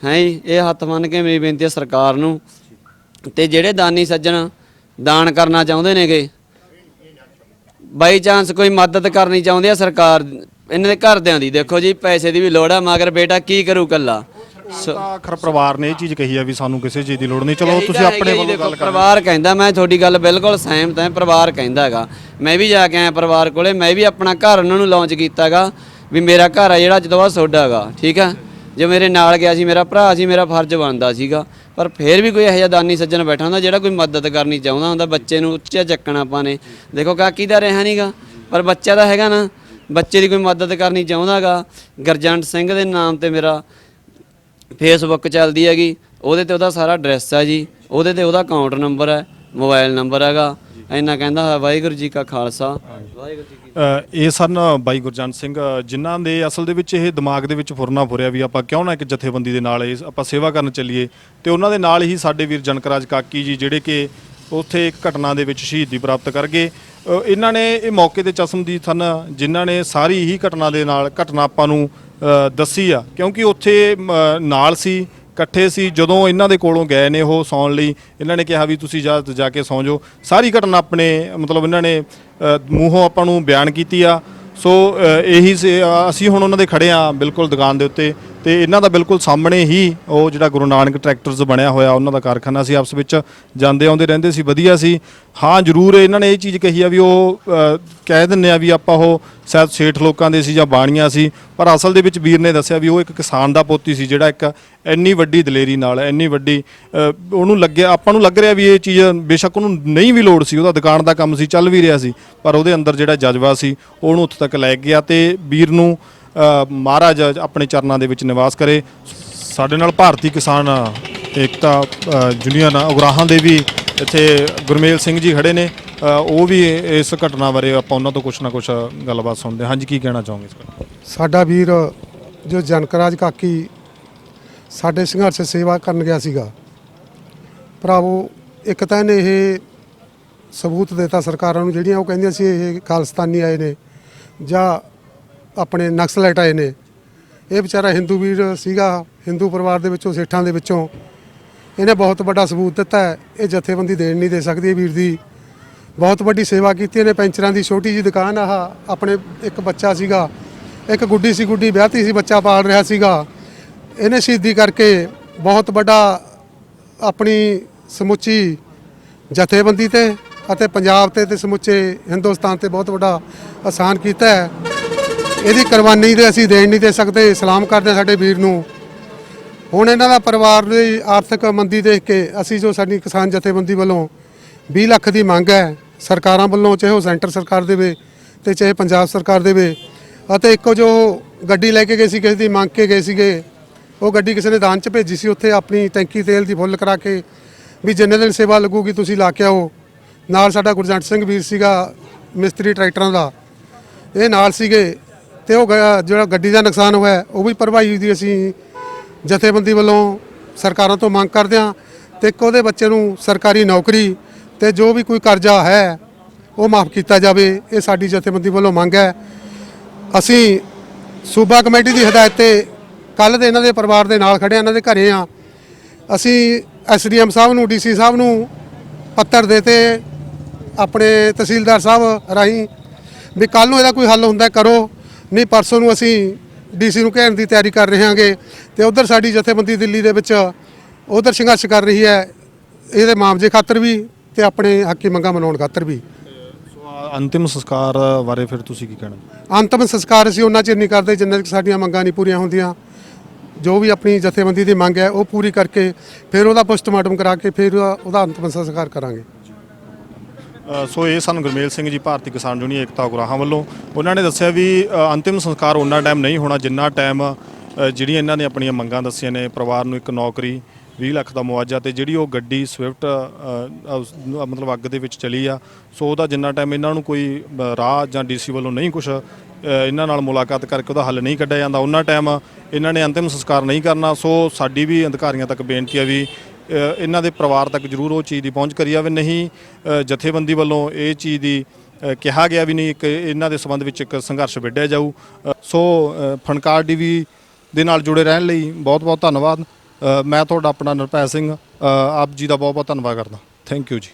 ਹੈ ਜੀ, ਇਹ ਹੱਥ ਮੰਨ ਕੇ ਮੇਰੀ ਬੇਨਤੀ ਹੈ ਸਰਕਾਰ ਨੂੰ। ਤੇ ਜਿਹੜੇ ਦਾਨੀ ਸੱਜਣ ਦਾਨ ਕਰਨਾ ਚਾਹੁੰਦੇ ਨੇਗੇ, ਬਾਈ ਚਾਂਸ ਕੋਈ ਮਦਦ ਕਰਨੀ ਚਾਹੁੰਦੇ ਆ ਸਰਕਾਰ ਇਹਨਾਂ ਦੇ ਘਰਦਿਆਂ ਦੀ, ਦੇਖੋ ਜੀ ਪੈਸੇ ਦੀ ਵੀ ਲੋੜ ਆ, ਮਗਰ ਬੇਟਾ ਕੀ ਕਰੂ ਕੱਲਾ। ਆਖਰ ਪਰਿਵਾਰ ਨੇ ਇਹ ਚੀਜ਼ ਕਹੀ ਆ ਵੀ ਸਾਨੂੰ ਕਿਸੇ ਚੀਜ਼ ਦੀ ਲੋੜ ਨਹੀਂ। ਚਲੋ ਤੁਸੀਂ ਆਪਣੇ ਵੱਲੋਂ ਗੱਲ ਕਰ। ਪਰਿਵਾਰ ਕਹਿੰਦਾ, ਮੈਂ ਤੁਹਾਡੀ ਗੱਲ ਬਿਲਕੁਲ ਸਹਿਮਤ ਹਾਂ। ਪਰਿਵਾਰ ਕਹਿੰਦਾ ਹੈਗਾ, ਮੈਂ ਵੀ ਜਾ ਕੇ ਆਇਆ ਪਰਿਵਾਰ ਕੋਲੇ, ਮੈਂ ਵੀ ਆਪਣਾ ਘਰ ਉਹਨਾਂ ਨੂੰ ਲਾਂਚ ਕੀਤਾ ਹੈਗਾ ਵੀ ਮੇਰਾ ਘਰ ਆ ਜਿਹੜਾ ਅੱਜ ਤੋਂ ਬਾਅਦ ਤੁਹਾਡਾ ਹੈਗਾ, ਠੀਕ ਆ। ਜੋ ਮੇਰੇ ਨਾਲ ਗਿਆ ਸੀ ਮੇਰਾ ਭਰਾ ਸੀ, ਮੇਰਾ ਫਰਜ਼ ਬਣਦਾ ਸੀਗਾ। ਪਰ ਫਿਰ ਵੀ ਕੋਈ ਇਹੋ ਜਿਹਾ ਦਾਨੀ ਸੱਜਣ ਬੈਠਾ ਹੁੰਦਾ ਜਿਹੜਾ ਕੋਈ ਮਦਦ ਕਰਨੀ ਚਾਹੁੰਦਾ ਹੁੰਦਾ। ਬੱਚੇ ਨੂੰ ਉੱਚਾ ਚੱਕਣਾ ਆਪਾਂ ਨੇ, ਦੇਖੋ ਕਾਕੀ ਦਾ ਰਿਹਾ ਨਹੀਂਗਾ, ਪਰ ਬੱਚਾ ਤਾਂ ਹੈਗਾ ਨਾ, ਬੱਚੇ ਦੀ ਕੋਈ ਮਦਦ ਕਰਨੀ ਚਾਹੁੰਦਾ ਗਾ। ਗੁਰਜੰਟ ਸਿੰਘ ਦੇ ਨਾਮ ਤੇ ਮੇਰਾ ਫੇਸਬੁੱਕ ਚੱਲਦੀ ਹੈਗੀ, ਉਹਦੇ ਤੇ ਉਹਦਾ ਸਾਰਾ ਐਡਰੈਸ ਹੈ ਜੀ, ਉਹਦੇ ਤੇ ਉਹਦਾ ਅਕਾਊਂਟ ਨੰਬਰ ਹੈ, ਮੋਬਾਈਲ ਨੰਬਰ ਹੈਗਾ। ਇੰਨਾ ਕਹਿੰਦਾ ਹੋਇਆ ਵਾਹਿਗੁਰੂ ਜੀ ਕਾ ਖਾਲਸਾ ਵਾਹਿਗੁਰੂ ਜੀ ਕੀ। ਇਹ ਸਨ ਬਾਈ ਗੁਰਜੰਟ ਸਿੰਘ, ਜਿਨ੍ਹਾਂ ਦੇ ਅਸਲ ਦੇ ਵਿੱਚ ਇਹ ਦਿਮਾਗ ਦੇ ਵਿੱਚ ਫੁਰਨਾ ਫੁਰਿਆ ਵੀ ਆਪਾਂ ਕਿਉਂ ਨਾ ਇੱਕ ਜਥੇਬੰਦੀ ਦੇ ਨਾਲ ਆਪਾਂ ਸੇਵਾ ਕਰਨ ਚੱਲੀਏ। ਤੇ ਉਹਨਾਂ ਦੇ ਨਾਲ ਹੀ ਸਾਡੇ ਵੀਰ ਜਨਕਰਾਜ ਕਾਕੀ ਜੀ, ਜਿਹੜੇ ਕਿ ਉੱਥੇ ਇੱਕ ਘਟਨਾ ਦੇ ਵਿੱਚ ਸ਼ਹੀਦੀ ਪ੍ਰਾਪਤ ਕਰ ਗਏ। ਇਹਨਾਂ ਨੇ ਇਹ ਮੌਕੇ ਤੇ ਚਸ਼ਮਦੀਦ ਸਨ, ਜਿਨ੍ਹਾਂ ਨੇ ਸਾਰੀ ਹੀ ਘਟਨਾ ਆਪਾਂ ਨੂੰ ਦੱਸੀ ਆ, ਕਿਉਂਕਿ ਉੱਥੇ ਨਾਲ ਸੀ, ਇਕੱਠੇ ਸੀ। ਜਦੋਂ ਇਹਨਾਂ ਦੇ ਕੋਲੋਂ ਗਏ ਨੇ ਉਹ ਸੌਣ ਲਈ, ਇਹਨਾਂ ਨੇ ਕਿਹਾ ਵੀ ਤੁਸੀਂ ਜਾ ਕੇ ਸੌਂ ਜਾਓ। ਸਾਰੀ ਘਟਨਾ ਆਪਣੇ ਮਤਲਬ ਇਹਨਾਂ ਨੇ ਮੂੰਹੋਂ ਆਪਾਂ ਨੂੰ ਬਿਆਨ ਕੀਤੀ ਆ। ਸੋ ਇਹੀ ਅਸੀਂ ਹੁਣ ਉਹਨਾਂ ਦੇ ਖੜੇ ਆ ਬਿਲਕੁਲ ਦੁਕਾਨ ਦੇ ਉੱਤੇ, ਤੇ ਇਹਨਾਂ ਦਾ ਬਿਲਕੁਲ ਸਾਹਮਣੇ ਹੀ ਉਹ ਜਿਹੜਾ ਗੁਰੂ ਨਾਨਕ ਟਰੈਕਟਰਸ ਬਣਿਆ ਹੋਇਆ ਉਹਨਾਂ ਦਾ ਕਾਰਖਾਨਾ ਸੀ। ਆਪਸ ਵਿੱਚ ਜਾਂਦੇ ਆਉਂਦੇ ਰਹਿੰਦੇ ਸੀ, ਵਧੀਆ ਸੀ। ਹਾਂ ਜ਼ਰੂਰ ਇਹਨਾਂ ਨੇ ਇਹ ਚੀਜ਼ ਕਹੀ ਆ ਵੀ ਉਹ ਕਹਿ ਦਿੰਦੇ ਆ ਵੀ ਆਪਾਂ ਉਹ ਸ਼ਾਇਦ ਸੇਠ ਲੋਕਾਂ ਦੇ ਸੀ ਜਾਂ ਬਾਣੀਆਂ ਸੀ, ਪਰ ਅਸਲ ਦੇ ਵਿੱਚ ਵੀਰ ਨੇ ਦੱਸਿਆ ਵੀ ਉਹ ਇੱਕ ਕਿਸਾਨ ਦਾ ਪੋਤੀ ਸੀ, ਜਿਹੜਾ ਇੱਕ ਇੰਨੀ ਵੱਡੀ ਦਲੇਰੀ ਨਾਲ ਇੰਨੀ ਵੱਡੀ ਉਹਨੂੰ ਲੱਗਿਆ, ਆਪਾਂ ਨੂੰ ਲੱਗ ਰਿਹਾ ਵੀ ਇਹ ਚੀਜ਼ ਬੇਸ਼ੱਕ ਉਹਨੂੰ ਨਹੀਂ ਵੀ ਲੋੜ ਸੀ, ਉਹਦਾ ਦੁਕਾਨ ਦਾ ਕੰਮ ਸੀ, ਚੱਲ ਵੀ ਰਿਹਾ ਸੀ, ਪਰ ਉਹਦੇ ਅੰਦਰ ਜਿਹੜਾ ਜਜ਼ਬਾ ਸੀ ਉਹਨੂੰ ਉੱਥੇ ਤੱਕ ਲੈ ਗਿਆ। ਤੇ ਵੀਰ ਨੂੰ ਮਹਾਰਾਜ ਆਪਣੇ ਚਰਨਾਂ ਦੇ ਵਿੱਚ ਨਿਵਾਸ ਕਰੇ। ਸਾਡੇ ਨਾਲ ਭਾਰਤੀ ਕਿਸਾਨ ਏਕਤਾ ਯੂਨੀਅਨ ਉਗਰਾਹਾਂ ਦੇ ਵੀ ਇੱਥੇ ਗੁਰਮੇਲ ਸਿੰਘ ਜੀ ਖੜੇ ਨੇ, ਉਹ ਵੀ ਇਸ ਘਟਨਾ ਬਾਰੇ ਆਪਾਂ ਉਹਨਾਂ ਤੋਂ ਕੁਛ ਨਾ ਕੁਛ ਗੱਲਬਾਤ ਸੁਣਦੇ। ਹਾਂਜੀ, ਕੀ ਕਹਿਣਾ ਚਾਹੋਗੇ ਇਸ ਘਟਨਾ? ਸਾਡਾ ਵੀਰ ਜੋ ਜਨਕਰਾਜ ਕਾਕੀ ਸਾਡੇ ਸੰਘਰਸ਼ ਸੇਵਾ ਕਰਨ ਗਿਆ ਸੀਗਾ ਭਰਾਵੋ, ਇੱਕ ਤਾਂ ਇਹਨੇ ਇਹ ਸਬੂਤ ਦਿੱਤਾ ਸਰਕਾਰਾਂ ਨੂੰ ਜਿਹੜੀਆਂ ਉਹ ਕਹਿੰਦੀਆਂ ਸੀ ਇਹ ਖਾਲਿਸਤਾਨੀ ਆਏ ਨੇ ਜਾਂ ਆਪਣੇ ਨਕਸਲਾਈਟ ਆਏ ਨੇ। ਇਹ ਵਿਚਾਰਾ ਹਿੰਦੂ ਵੀਰ ਸੀਗਾ, ਹਿੰਦੂ ਪਰਿਵਾਰ ਦੇ ਵਿੱਚੋਂ, ਸੇਠਾਂ ਦੇ ਵਿੱਚੋਂ। ਇਹਨੇ ਬਹੁਤ ਵੱਡਾ ਸਬੂਤ ਦਿੱਤਾ ਹੈ। ਇਹ ਜਥੇਬੰਦੀ ਦੇਣ ਨਹੀਂ ਦੇ ਸਕਦੀ। ਇਹ ਵੀਰ ਦੀ ਬਹੁਤ ਵੱਡੀ ਸੇਵਾ ਕੀਤੀ ਇਹਨੇ। ਪੈਂਚਰਾਂ ਦੀ ਛੋਟੀ ਜਿਹੀ ਦੁਕਾਨ ਆ, ਆਪਣੇ ਇੱਕ ਬੱਚਾ ਸੀਗਾ, ਇੱਕ ਗੁੱਡੀ ਸੀ, ਗੁੱਡੀ ਵਿਆਹਤੀ ਸੀ, ਬੱਚਾ ਪਾਲ ਰਿਹਾ ਸੀਗਾ। ਇਹਨੇ ਸ਼ਹੀਦੀ ਕਰਕੇ ਬਹੁਤ ਵੱਡਾ ਆਪਣੀ ਸਮੁੱਚੀ ਜਥੇਬੰਦੀ ਤੇ ਅਤੇ ਪੰਜਾਬ ਤੇ ਸਮੁੱਚੇ ਹਿੰਦੁਸਤਾਨ ਤੇ ਬਹੁਤ ਵੱਡਾ ਆਸਾਨ ਕੀਤਾ ਹੈ। ਇਹਦੀ ਕੁਰਬਾਨੀ ਦੇ ਅਸੀਂ ਦੇਣ ਨਹੀਂ ਦੇ ਸਕਦੇ। ਸਲਾਮ ਕਰਦੇ ਹਾਂ ਸਾਡੇ ਵੀਰ ਨੂੰ। ਹੁਣ ਇਹਨਾਂ ਦਾ ਪਰਿਵਾਰ ਦੀ ਆਰਥਿਕ ਮੰਦੀ ਦੇਖ ਕੇ ਅਸੀਂ ਜੋ ਸਾਡੀ ਕਿਸਾਨ ਜਥੇਬੰਦੀ ਵੱਲੋਂ 20 ਲੱਖ ਦੀ ਮੰਗ ਹੈ ਸਰਕਾਰਾਂ ਵੱਲੋਂ, ਚਾਹੇ ਉਹ ਸੈਂਟਰ ਸਰਕਾਰ ਦੇਵੇ ਤੇ ਚਾਹੇ ਪੰਜਾਬ ਸਰਕਾਰ ਦੇਵੇ। ਅਤੇ ਇੱਕੋ ਜੋ ਗੱਡੀ ਲੈ ਕੇ ਗਏ ਸੀ, ਕਿਸੇ ਦੀ ਮੰਗ ਕੇ ਗਏ ਸੀਗੇ, ਉਹ ਗੱਡੀ ਕਿਸੇ ਨੇ ਦਾਨ 'ਚ ਭੇਜੀ ਸੀ। ਉੱਥੇ ਆਪਣੀ ਟੈਂਕੀ ਤੇਲ ਦੀ ਫੁੱਲ ਕਰਾ ਕੇ ਵੀ ਜਿੰਨੇ ਦਿਨ ਸੇਵਾ ਲੱਗੂਗੀ ਤੁਸੀਂ ਲਾ ਕੇ ਆਓ। ਨਾਲ ਸਾਡਾ ਗੁਰਜੰਟ ਸਿੰਘ ਵੀਰ ਸੀਗਾ ਮਿਸਤਰੀ ਟਰੈਕਟਰਾਂ ਦਾ, ਇਹ ਨਾਲ ਸੀਗੇ। ਤੇ ਉਹ ਜਿਹੜਾ ਗੱਡੀ ਦਾ ਨੁਕਸਾਨ ਹੋਇਆ ਉਹ ਵੀ ਭਰਵਾਈ ਦੀ ਅਸੀਂ ਜਥੇਬੰਦੀ ਵੱਲੋਂ ਸਰਕਾਰਾਂ ਤੋਂ ਮੰਗ ਕਰਦੇ ਹਾਂ। ਤੇ ਇੱਕ ਉਹਦੇ ਬੱਚੇ ਨੂੰ ਸਰਕਾਰੀ ਨੌਕਰੀ ਤੇ ਜੋ ਵੀ ਕੋਈ ਕਰਜ਼ਾ ਹੈ ਉਹ ਮਾਫ ਕੀਤਾ ਜਾਵੇ, ਇਹ ਸਾਡੀ ਜਥੇਬੰਦੀ ਵੱਲੋਂ ਮੰਗ ਹੈ। ਅਸੀਂ ਸੂਬਾ ਕਮੇਟੀ ਦੀ ਹਦਾਇਤ ਤੇ ਕੱਲ੍ਹ ਦੇ ਇਹਨਾਂ ਦੇ ਪਰਿਵਾਰ ਦੇ ਨਾਲ ਖੜੇ, ਇਹਨਾਂ ਦੇ ਘਰੇ ਆ। ਅਸੀਂ ਐਸਡੀਐਮ ਸਾਹਿਬ ਨੂੰ, ਡੀਸੀ ਸਾਹਿਬ ਨੂੰ ਪੱਤਰ ਦੇਤੇ, ਆਪਣੇ ਤਹਿਸੀਲਦਾਰ ਸਾਹਿਬ ਰਾਹੀਂ, ਵੀ ਕੱਲ੍ਹ ਨੂੰ ਇਹਦਾ ਕੋਈ ਹੱਲ ਹੁੰਦਾ ਕਰੋ, ਨਹੀਂ ਪਰਸੋਂ ਨੂੰ ਅਸੀਂ ਡੀਸੀ ਨੂੰ ਘੇਰਨ ਦੀ ਤਿਆਰੀ ਕਰ ਰਹੇ ਹਾਂਗੇ। ਤੇ ਉਧਰ ਸਾਡੀ ਜਥੇਬੰਦੀ ਦਿੱਲੀ ਦੇ ਵਿੱਚ ਉਧਰ ਸੰਘਰਸ਼ ਕਰ ਰਹੀ ਹੈ, ਇਹਦੇ ਮੁਆਵਜ਼ੇ ਖਾਤਰ ਵੀ ਤੇ ਆਪਣੇ ਹੱਕੀ ਮੰਗਾਂ ਮਨਾਉਣ ਖਾਤਰ ਵੀ। ਅੰਤਿਮ ਸੰਸਕਾਰ ਬਾਰੇ ਫਿਰ ਤੁਸੀਂ ਕੀ ਕਹਿਣਾ? ਅੰਤਿਮ ਸੰਸਕਾਰ ਅਸੀਂ ਉਹਨਾਂ ਚਿਰ ਨਹੀਂ ਕਰਦੇ ਜਿੰਨਾ ਚਿਰ ਸਾਡੀਆਂ ਮੰਗਾਂ ਨਹੀਂ ਪੂਰੀਆਂ ਹੁੰਦੀਆਂ। ਜੋ ਵੀ ਆਪਣੀ ਜਥੇਬੰਦੀ ਦੀ ਮੰਗ ਹੈ ਉਹ ਪੂਰੀ ਕਰਕੇ ਫਿਰ ਉਹਦਾ ਪੋਸਟਮਾਰਟਮ ਕਰਾ ਕੇ ਫਿਰ ਉਹਦਾ ਅੰਤਿਮ ਸੰਸਕਾਰ ਕਰਾਂਗੇ। ਸੋ ਇਹ ਸਨ ਗੁਰਮੇਲ ਸਿੰਘ ਜੀ, ਭਾਰਤੀ ਕਿਸਾਨ ਯੂਨੀਅਨ ਏਕਤਾ ਉਗਰਾਹਾਂ ਵੱਲੋਂ। ਉਹਨਾਂ ਨੇ ਦੱਸਿਆ ਵੀ ਅੰਤਿਮ ਸੰਸਕਾਰ ਉਹਨਾਂ ਟਾਈਮ ਨਹੀਂ ਹੋਣਾ ਜਿੰਨਾ ਟਾਈਮ ਜਿਹੜੀਆਂ ਇਹਨਾਂ ਨੇ ਆਪਣੀਆਂ ਮੰਗਾਂ ਦੱਸੀਆਂ ਨੇ, ਪਰਿਵਾਰ ਨੂੰ ਇੱਕ ਨੌਕਰੀ, 20 ਲੱਖ ਦਾ ਮੁਆਵਜ਼ਾ ਤੇ ਜਿਹੜੀ ਉਹ ਗੱਡੀ ਸਵਿਫਟ ਮਤਲਬ ਅੱਗ ਦੇ ਵਿੱਚ ਚਲੀ ਆ, ਸੋ ਉਹਦਾ ਜਿੰਨਾ ਟਾਈਮ ਇਹਨਾਂ ਨੂੰ ਕੋਈ ਰਾਹ ਜਾਂ ਡੀਸੀ ਵੱਲੋਂ ਨਹੀਂ ਕੁਛ ਇਹਨਾਂ ਨਾਲ ਮੁਲਾਕਾਤ ਕਰਕੇ ਉਹਦਾ ਹੱਲ ਨਹੀਂ ਕੱਢਿਆ ਜਾਂਦਾ, ਉਹਨਾਂ ਟਾਈਮ ਇਹਨਾਂ ਨੇ ਅੰਤਿਮ ਸੰਸਕਾਰ ਨਹੀਂ ਕਰਨਾ। ਸੋ ਸਾਡੀ ਵੀ ਅਧਿਕਾਰੀਆਂ ਤੱਕ ਬੇਨਤੀ ਹੈ ਵੀ ਇਹਨਾਂ ਦੇ ਪਰਿਵਾਰ ਤੱਕ ਜ਼ਰੂਰ ਉਹ ਚੀਜ਼ ਦੀ ਪਹੁੰਚ ਕਰੀ ਜਾਵੇ। ਨਹੀਂ ਜਥੇਬੰਦੀ ਵੱਲੋਂ ਇਹ ਚੀਜ਼ ਦੀ ਕਿਹਾ ਗਿਆ ਵੀ ਨਹੀਂ, ਇੱਕ ਇਹਨਾਂ ਦੇ ਸੰਬੰਧ ਵਿੱਚ ਇੱਕ ਸੰਘਰਸ਼ ਵਿੱਢਿਆ ਜਾਊ। ਸੋ ਫਨਕਾਰ ਟੀਵੀ ਦੇ ਨਾਲ ਜੁੜੇ ਰਹਿਣ ਲਈ ਬਹੁਤ ਬਹੁਤ ਧੰਨਵਾਦ। ਮੈਂ ਤੁਹਾਡਾ ਆਪਣਾ ਨਿਰਭੈ ਸਿੰਘ ਆਪ ਜੀ ਦਾ ਬਹੁਤ ਬਹੁਤ ਧੰਨਵਾਦ ਕਰਦਾ। ਥੈਂਕ ਯੂ ਜੀ।